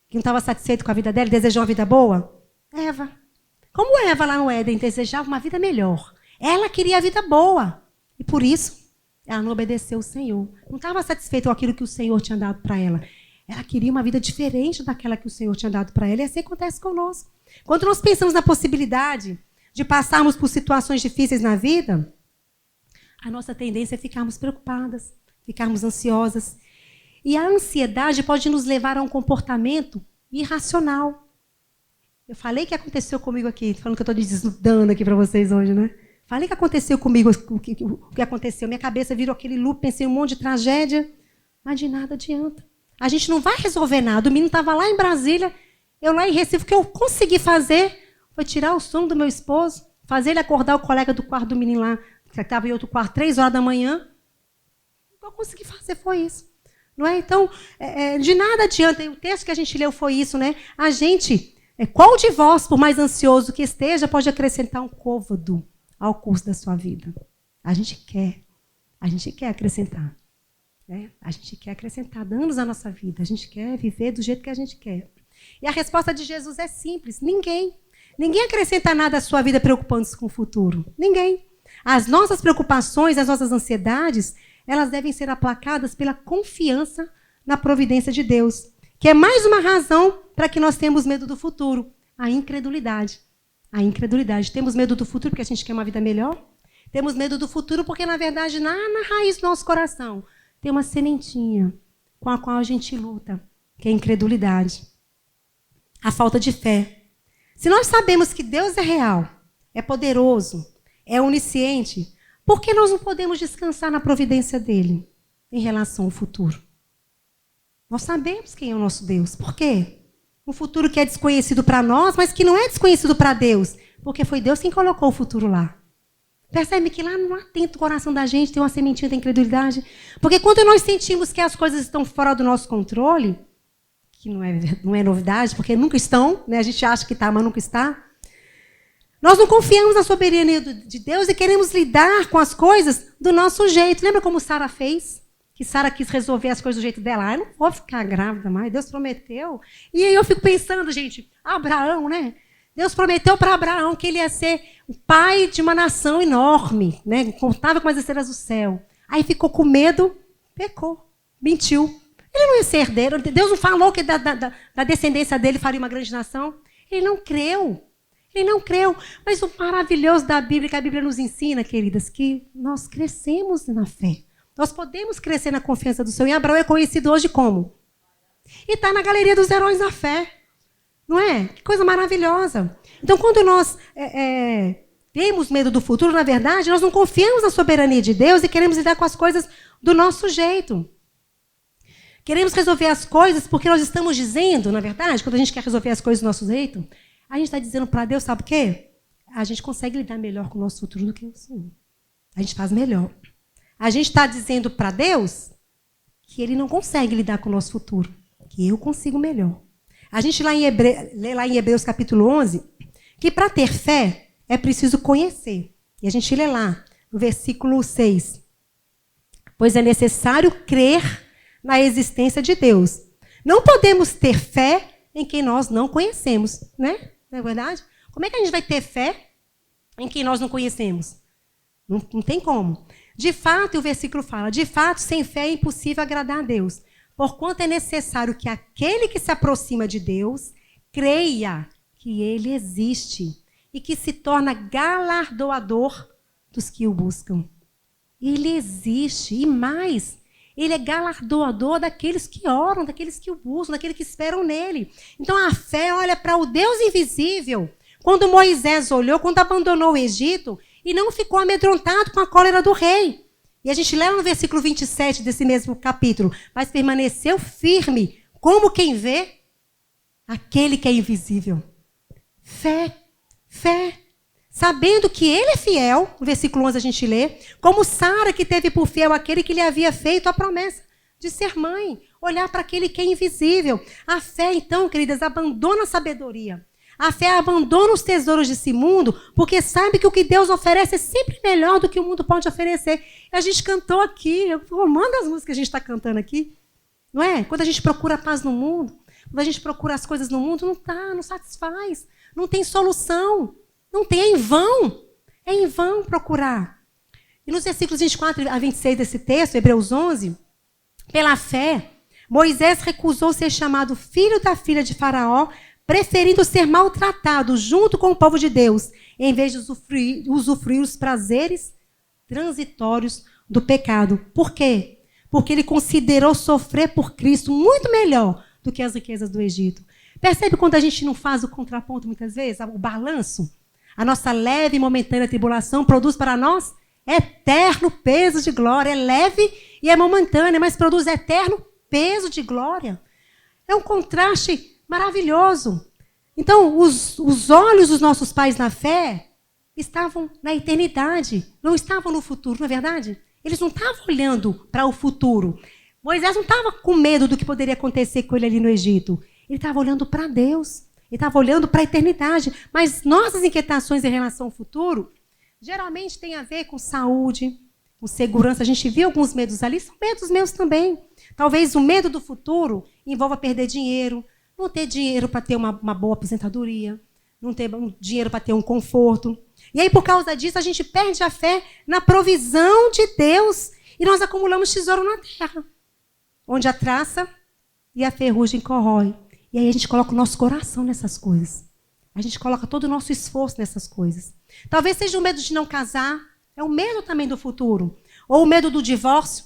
Quem não estava satisfeito com a vida dela e desejou uma vida boa? Eva. Como Eva lá no Éden desejava uma vida melhor. Ela queria a vida boa. E por isso, ela não obedeceu o Senhor. Não estava satisfeita com aquilo que o Senhor tinha dado para ela. Ela queria uma vida diferente daquela que o Senhor tinha dado para ela. E assim acontece conosco. Quando nós pensamos na possibilidade de passarmos por situações difíceis na vida, a nossa tendência é ficarmos preocupadas, ficarmos ansiosas. E a ansiedade pode nos levar a um comportamento irracional. Eu falei que aconteceu comigo aqui, falando que eu estou desnudando aqui para vocês hoje, né? Falei que aconteceu comigo, o que aconteceu. Minha cabeça virou aquele loop, pensei em um monte de tragédia, mas de nada adianta. A gente não vai resolver nada. O menino estava lá em Brasília, eu lá em Recife. O que eu consegui fazer foi tirar o sono do meu esposo, fazer ele acordar o colega do quarto do menino lá, que estava em outro quarto, 3 horas da manhã. O que eu consegui fazer foi isso. Não é? Então, de nada adianta. O texto que a gente leu foi isso, né? A gente, qual de vós, por mais ansioso que esteja, pode acrescentar um côvado ao curso da sua vida? A gente quer acrescentar. Né? A gente quer acrescentar danos à nossa vida. A gente quer viver do jeito que a gente quer. E a resposta de Jesus é simples. Ninguém acrescenta nada à sua vida preocupando-se com o futuro. Ninguém. As nossas preocupações, as nossas ansiedades, elas devem ser aplacadas pela confiança na providência de Deus, que é mais uma razão para que nós tenhamos medo do futuro, a incredulidade. A incredulidade. Temos medo do futuro porque a gente quer uma vida melhor? Temos medo do futuro porque, na verdade, na raiz do nosso coração, tem uma sementinha com a qual a gente luta, que é a incredulidade. A falta de fé. Se nós sabemos que Deus é real, é poderoso, é onisciente, por que nós não podemos descansar na providência dele em relação ao futuro? Nós sabemos quem é o nosso Deus. Por quê? Um futuro que é desconhecido para nós, mas que não é desconhecido para Deus, porque foi Deus quem colocou o futuro lá. Percebe que lá no latente do coração da gente tem uma sementinha da incredulidade? Porque quando nós sentimos que as coisas estão fora do nosso controle, que não é novidade, porque nunca estão, né? A gente acha que está, mas nunca está. Nós não confiamos na soberania de Deus e queremos lidar com as coisas do nosso jeito. Lembra como Sara fez? Que Sara quis resolver as coisas do jeito dela. Eu não vou ficar grávida mais, Deus prometeu. E aí eu fico pensando, gente, Abraão, né? Deus prometeu para Abraão que ele ia ser o pai de uma nação enorme, né? Contava com as estrelas do céu. Aí ficou com medo, pecou, mentiu. Ele não ia ser herdeiro. Deus não falou que da descendência dele faria uma grande nação. Ele não creu. Ele não creu. Mas o maravilhoso da Bíblia, que a Bíblia nos ensina, queridas, que nós crescemos na fé. Nós podemos crescer na confiança do Senhor. E Abraão é conhecido hoje como? E está na galeria dos heróis da fé. Não é? Que coisa maravilhosa. Então, quando nós temos medo do futuro, na verdade, nós não confiamos na soberania de Deus e queremos lidar com as coisas do nosso jeito. Queremos resolver as coisas porque nós estamos dizendo, na verdade, quando a gente quer resolver as coisas do nosso jeito, a gente está dizendo para Deus, sabe o quê? A gente consegue lidar melhor com o nosso futuro do que o Senhor. A gente faz melhor. A gente está dizendo para Deus que Ele não consegue lidar com o nosso futuro, que eu consigo melhor. A gente lê lá em Hebreus capítulo 11, que para ter fé é preciso conhecer. E a gente lê lá, no versículo 6. Pois é necessário crer na existência de Deus. Não podemos ter fé em quem nós não conhecemos, né? Não é verdade? Como é que a gente vai ter fé em quem nós não conhecemos? Não tem como. De fato, o versículo fala, de fato, sem fé é impossível agradar a Deus. Porquanto é necessário que aquele que se aproxima de Deus creia que Ele existe e que se torna galardoador dos que o buscam. Ele existe e mais, Ele é galardoador daqueles que oram, daqueles que o buscam, daqueles que esperam nele. Então a fé olha para o Deus invisível. Quando Moisés olhou, quando abandonou o Egito e não ficou amedrontado com a cólera do rei. E a gente lê no versículo 27 desse mesmo capítulo. Mas permaneceu firme, como quem vê aquele que é invisível. Fé, fé. Sabendo que ele é fiel, no versículo 11 a gente lê, como Sara que teve por fiel aquele que lhe havia feito a promessa de ser mãe. Olhar para aquele que é invisível. A fé, então, queridas, abandona a sabedoria. A fé abandona os tesouros desse mundo, porque sabe que o que Deus oferece é sempre melhor do que o mundo pode oferecer. A gente cantou aqui, eu mando as músicas que a gente está cantando aqui, não é? Quando a gente procura a paz no mundo, quando a gente procura as coisas no mundo, não satisfaz, não tem solução, não tem, é em vão procurar. E nos versículos 24 a 26 desse texto, Hebreus 11, pela fé, Moisés recusou ser chamado filho da filha de Faraó, preferindo ser maltratado junto com o povo de Deus, em vez de usufruir os prazeres transitórios do pecado. Por quê? Porque ele considerou sofrer por Cristo muito melhor do que as riquezas do Egito. Percebe quando a gente não faz o contraponto muitas vezes, o balanço? A nossa leve e momentânea tribulação produz para nós eterno peso de glória. É leve e é momentânea, mas produz eterno peso de glória. É um contraste maravilhoso. Então, os olhos dos nossos pais na fé estavam na eternidade, não estavam no futuro, não é verdade? Eles não estavam olhando para o futuro. Moisés não estava com medo do que poderia acontecer com ele ali no Egito. Ele estava olhando para Deus, ele estava olhando para a eternidade. Mas nossas inquietações em relação ao futuro geralmente têm a ver com saúde, com segurança. A gente viu alguns medos ali, são medos meus também. Talvez o medo do futuro envolva perder dinheiro, não ter dinheiro para ter uma boa aposentadoria, não ter dinheiro para ter um conforto. E aí, por causa disso, a gente perde a fé na provisão de Deus e nós acumulamos tesouro na terra, onde a traça e a ferrugem corrói. E aí a gente coloca o nosso coração nessas coisas. A gente coloca todo o nosso esforço nessas coisas. Talvez seja o medo de não casar, é o medo também do futuro, ou o medo do divórcio,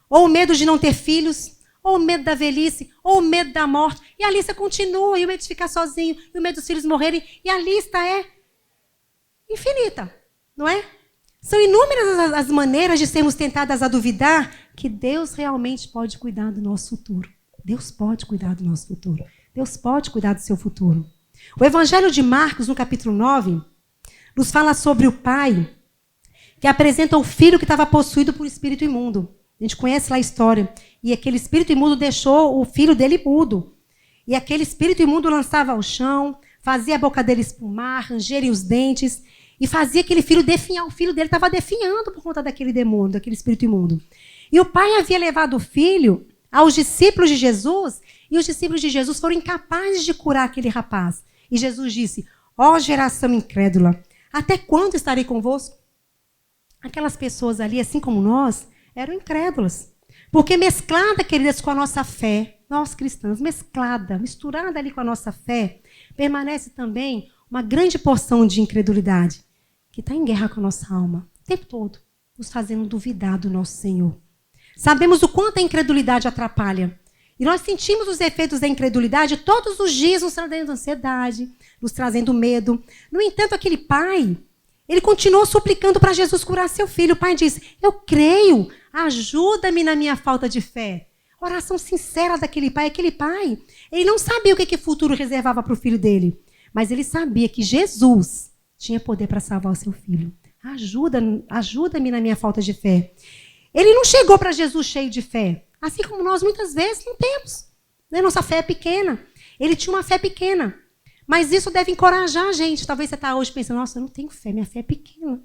ou o medo de não ter filhos, ou o medo da velhice, ou o medo da morte. E a lista continua, e o medo de ficar sozinho, e o medo dos filhos morrerem, e a lista é infinita, não é? São inúmeras as maneiras de sermos tentadas a duvidar que Deus realmente pode cuidar do nosso futuro. Deus pode cuidar do nosso futuro. Deus pode cuidar do seu futuro. O Evangelho de Marcos, no capítulo 9, nos fala sobre o pai que apresenta o filho que estava possuído por um espírito imundo. A gente conhece lá a história. E aquele espírito imundo deixou o filho dele mudo. E aquele espírito imundo lançava ao chão, fazia a boca dele espumar, rangerem os dentes, e fazia aquele filho definhar. O filho dele estava definhando por conta daquele demônio, daquele espírito imundo. E o pai havia levado o filho aos discípulos de Jesus, e os discípulos de Jesus foram incapazes de curar aquele rapaz. E Jesus disse: ó geração incrédula, até quando estarei convosco? Aquelas pessoas ali, assim como nós, eram incrédulas. Porque mesclada, queridas, com a nossa fé, nós cristãos, mesclada, misturada ali com a nossa fé, permanece também uma grande porção de incredulidade, que está em guerra com a nossa alma, o tempo todo, nos fazendo duvidar do nosso Senhor. Sabemos o quanto a incredulidade atrapalha. E nós sentimos os efeitos da incredulidade todos os dias, nos trazendo ansiedade, nos trazendo medo. No entanto, aquele pai, ele continuou suplicando para Jesus curar seu filho. O pai disse: eu creio, ajuda-me na minha falta de fé. Oração sincera daquele pai. Aquele pai, ele não sabia o que o futuro reservava para o filho dele, mas ele sabia que Jesus tinha poder para salvar o seu filho. Ajuda-me na minha falta de fé. Ele não chegou para Jesus cheio de fé, assim como nós muitas vezes não temos. Né? Nossa fé é pequena. Ele tinha uma fé pequena. Mas isso deve encorajar a gente. Talvez você está hoje pensando: nossa, eu não tenho fé, minha fé é pequena.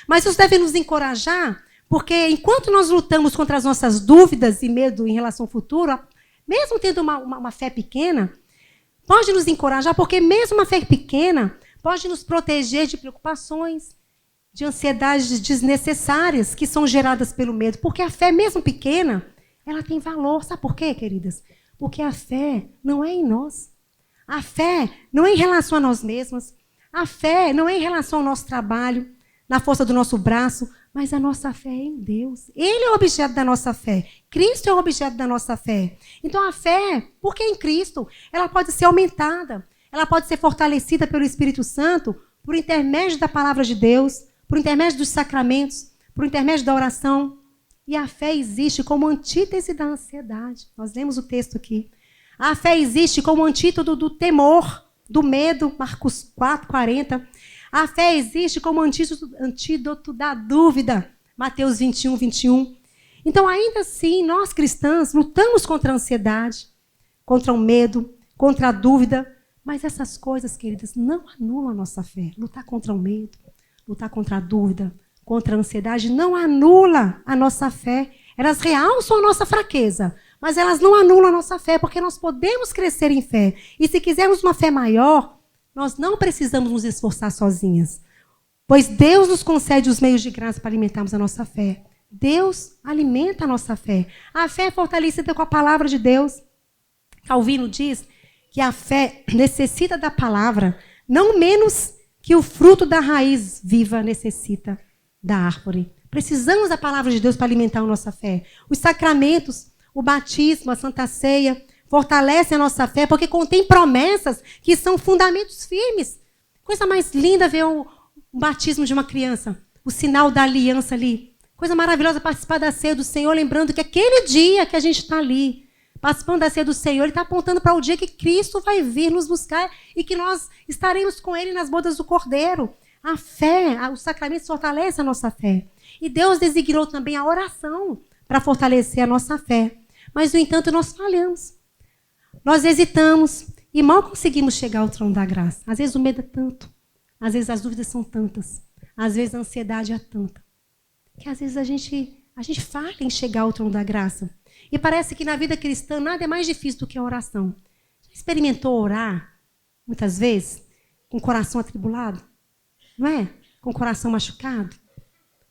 Mas isso deve nos encorajar, porque enquanto nós lutamos contra as nossas dúvidas e medo em relação ao futuro, mesmo tendo uma fé pequena, pode nos encorajar, porque mesmo uma fé pequena pode nos proteger de preocupações, de ansiedades desnecessárias que são geradas pelo medo. Porque a fé, mesmo pequena, ela tem valor. Sabe por quê, queridas? Porque a fé não é em nós. A fé não é em relação a nós mesmas. A fé não é em relação ao nosso trabalho, na força do nosso braço, mas a nossa fé é em Deus. Ele é o objeto da nossa fé. Cristo é o objeto da nossa fé. Então a fé, porque em Cristo, ela pode ser aumentada, ela pode ser fortalecida pelo Espírito Santo por intermédio da palavra de Deus, por intermédio dos sacramentos, por intermédio da oração. E a fé existe como antítese da ansiedade. Nós lemos o texto aqui. A fé existe como antídoto do temor, do medo, Marcos 4:40. A fé existe como antídoto da dúvida, Mateus 21:21. Então, ainda assim, nós cristãs lutamos contra a ansiedade, contra o medo, contra a dúvida, mas essas coisas, queridas, não anulam a nossa fé. Lutar contra o medo, lutar contra a dúvida, contra a ansiedade, não anula a nossa fé. Elas realçam a nossa fraqueza, mas elas não anulam a nossa fé, porque nós podemos crescer em fé. E se quisermos uma fé maior, nós não precisamos nos esforçar sozinhas, pois Deus nos concede os meios de graça para alimentarmos a nossa fé. Deus alimenta a nossa fé. A fé é fortalecida com a palavra de Deus. Calvino diz que a fé necessita da palavra, não menos que o fruto da raiz viva necessita da árvore. Precisamos da palavra de Deus para alimentar a nossa fé. Os sacramentos, o batismo, a Santa Ceia, fortalecem a nossa fé, porque contém promessas que são fundamentos firmes. Coisa mais linda ver o batismo de uma criança, o sinal da aliança ali. Coisa maravilhosa participar da ceia do Senhor, lembrando que aquele dia que a gente está ali, participando da ceia do Senhor, Ele está apontando para o dia que Cristo vai vir nos buscar e que nós estaremos com Ele nas bodas do Cordeiro. A fé, os sacramentos fortalecem a nossa fé. E Deus designou também a oração para fortalecer a nossa fé. Mas, no entanto, nós falhamos. Nós hesitamos e mal conseguimos chegar ao trono da graça. Às vezes o medo é tanto, às vezes as dúvidas são tantas, às vezes a ansiedade é tanta, que às vezes a gente falha em chegar ao trono da graça. E parece que na vida cristã nada é mais difícil do que a oração. Já experimentou orar, muitas vezes, com o coração atribulado? Não é? Com o coração machucado?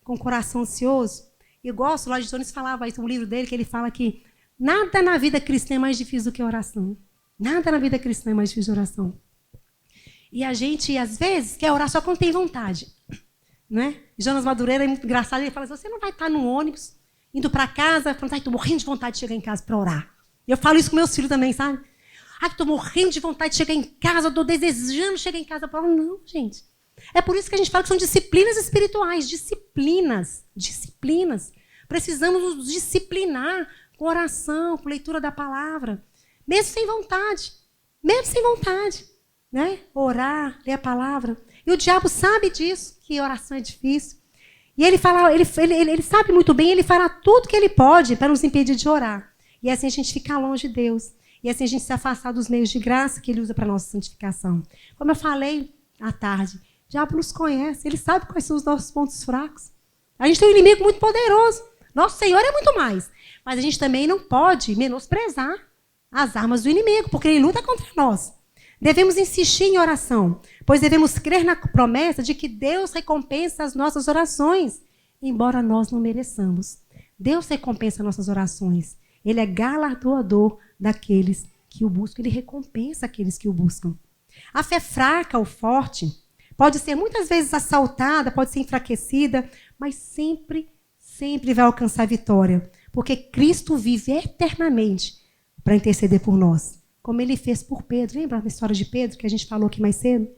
Com o coração ansioso? Eu gosto, o Lloyd Jones falava isso no livro dele, que ele fala que nada na vida cristã é mais difícil do que a oração. Nada na vida cristã é mais difícil que a oração. E a gente, às vezes, quer orar só quando tem vontade. Não é? Jonas Madureira é muito engraçado. Ele fala assim: você não vai estar no ônibus, indo para casa, falando: ai, estou morrendo de vontade de chegar em casa para orar. Eu falo isso com meus filhos também, sabe? Ai, estou morrendo de vontade de chegar em casa, estou desejando chegar em casa para orar. Não, gente. É por isso que a gente fala que são disciplinas espirituais. Disciplinas. Precisamos nos disciplinar com oração, com leitura da palavra. Mesmo sem vontade. Né? Orar, ler a palavra. E o diabo sabe disso, que oração é difícil. E ele sabe muito bem, ele fará tudo que ele pode para nos impedir de orar. E assim a gente fica longe de Deus. E assim a gente se afastar dos meios de graça que ele usa para a nossa santificação. Como eu falei à tarde, o diabo nos conhece, ele sabe quais são os nossos pontos fracos. A gente tem um inimigo muito poderoso. Nosso Senhor é muito mais. Mas a gente também não pode menosprezar as armas do inimigo, porque ele luta contra nós. Devemos insistir em oração, pois devemos crer na promessa de que Deus recompensa as nossas orações, embora nós não mereçamos. Deus recompensa nossas orações. Ele é galardoador daqueles que o buscam. Ele recompensa aqueles que o buscam. A fé fraca ou forte pode ser muitas vezes assaltada, pode ser enfraquecida, mas sempre vai alcançar a vitória, porque Cristo vive eternamente para interceder por nós, como ele fez por Pedro. Lembra da história de Pedro, que a gente falou aqui mais cedo?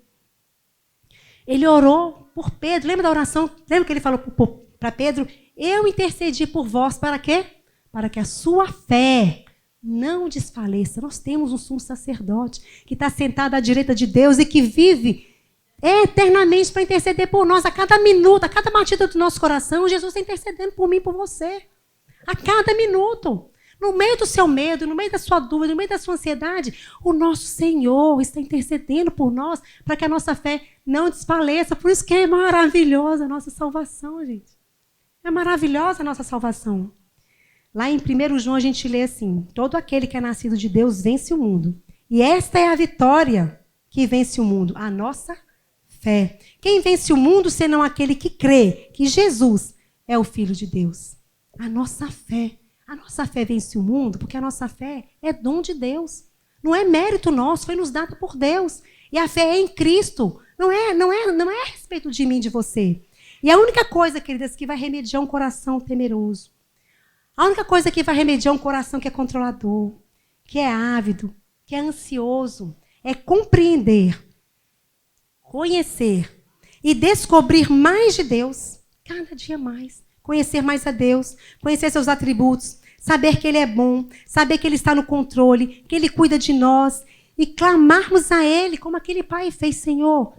Ele orou por Pedro. Lembra da oração? Lembra que ele falou para Pedro? Eu intercedi por vós para quê? Para que a sua fé não desfaleça. Nós temos um sumo sacerdote que está sentado à direita de Deus e que vive eternamente para interceder por nós. A cada minuto, a cada batida do nosso coração, Jesus está intercedendo por mim e por você. A cada minuto. No meio do seu medo, no meio da sua dúvida, no meio da sua ansiedade, o nosso Senhor está intercedendo por nós para que a nossa fé não desfaleça. Por isso que é maravilhosa a nossa salvação, gente. É maravilhosa a nossa salvação. Lá em 1 João a gente lê assim: todo aquele que é nascido de Deus vence o mundo. E esta é a vitória que vence o mundo, a nossa fé. Quem vence o mundo senão aquele que crê que Jesus é o Filho de Deus? A nossa fé. A nossa fé vence o mundo porque a nossa fé é dom de Deus. Não é mérito nosso, foi nos dado por Deus. E a fé é em Cristo. Não é a respeito de mim e de você. E a única coisa, queridas, que vai remediar um coração temeroso, a única coisa que vai remediar um coração que é controlador, que é ávido, que é ansioso, é compreender, conhecer e descobrir mais de Deus, cada dia mais. Conhecer mais a Deus, conhecer seus atributos, saber que Ele é bom, saber que Ele está no controle, que Ele cuida de nós e clamarmos a Ele como aquele pai fez: Senhor,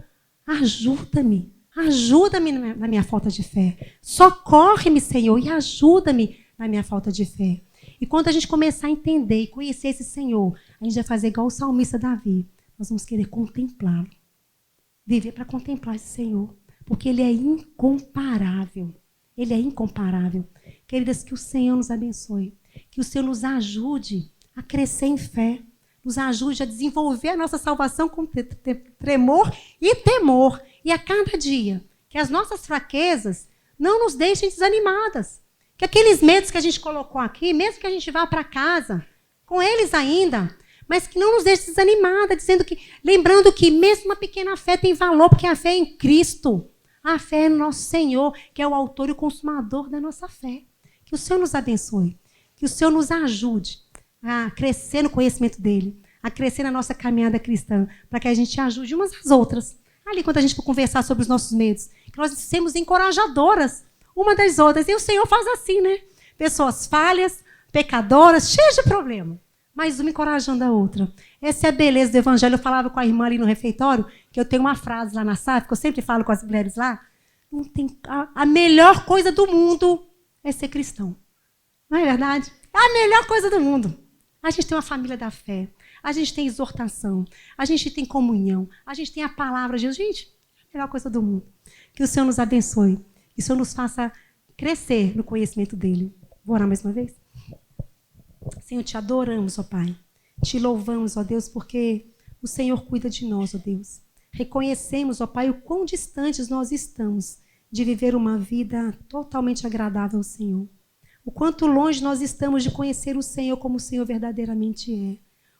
ajuda-me na minha falta de fé. Socorre-me, Senhor, e ajuda-me na minha falta de fé. E quando a gente começar a entender e conhecer esse Senhor, a gente vai fazer igual o salmista Davi. Nós vamos querer contemplá-lo. Viver para contemplar esse Senhor, porque Ele é incomparável. Ele é incomparável. Queridas, que o Senhor nos abençoe. Que o Senhor nos ajude a crescer em fé. Nos ajude a desenvolver a nossa salvação com tremor e temor. E a cada dia, que as nossas fraquezas não nos deixem desanimadas. Que aqueles medos que a gente colocou aqui, mesmo que a gente vá para casa, com eles ainda, mas que não nos deixe desanimada, lembrando que mesmo uma pequena fé tem valor, porque a fé é em Cristo. A fé é no nosso Senhor, que é o autor e o consumador da nossa fé. Que o Senhor nos abençoe. Que o Senhor nos ajude a crescer no conhecimento dEle, a crescer na nossa caminhada cristã, para que a gente ajude umas às outras. Ali, quando a gente for conversar sobre os nossos medos, que nós sejamos encorajadoras uma das outras. E o Senhor faz assim, né? Pessoas falhas, pecadoras, cheias de problema, mas uma encorajando a outra. Essa é a beleza do Evangelho. Eu falava com a irmã ali no refeitório, que eu tenho uma frase lá na SAF, que eu sempre falo com as mulheres lá: não tem, a melhor coisa do mundo é ser cristão. Não é verdade? É a melhor coisa do mundo. A gente tem uma família da fé, a gente tem exortação, a gente tem comunhão, a gente tem a palavra de Deus. Gente, é a melhor coisa do mundo. Que o Senhor nos abençoe, que o Senhor nos faça crescer no conhecimento dEle. Vou orar mais uma vez? Senhor, te adoramos, ó Pai. Te louvamos, ó Deus, porque o Senhor cuida de nós, ó Deus. Reconhecemos, ó Pai, o quão distantes nós estamos de viver uma vida totalmente agradável ao Senhor. O quanto longe nós estamos de conhecer o Senhor como o Senhor verdadeiramente é.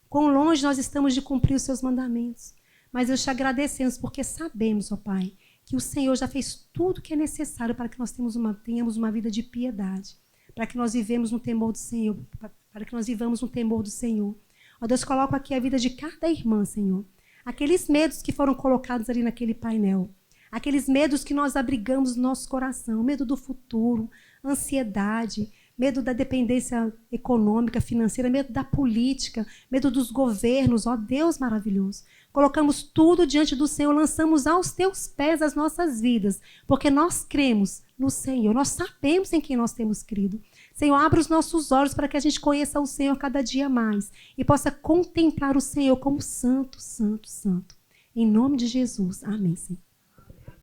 Quão longe nós estamos de cumprir os seus mandamentos. Mas eu te agradecemos porque sabemos, ó Pai, que o Senhor já fez tudo o que é necessário para que nós tenhamos uma vida de piedade, para que nós vivamos no temor do Senhor, para que nós vivamos no temor do Senhor. Ó Deus, coloca aqui a vida de cada irmã, Senhor. Aqueles medos que foram colocados ali naquele painel, aqueles medos que nós abrigamos no nosso coração, medo do futuro, ansiedade, medo da dependência econômica, financeira, medo da política, medo dos governos, ó Deus maravilhoso. Colocamos tudo diante do Senhor, lançamos aos teus pés as nossas vidas, porque nós cremos no Senhor, nós sabemos em quem nós temos crido. Senhor, abra os nossos olhos para que a gente conheça o Senhor cada dia mais e possa contemplar o Senhor como santo, santo, santo. Em nome de Jesus. Amém, Senhor.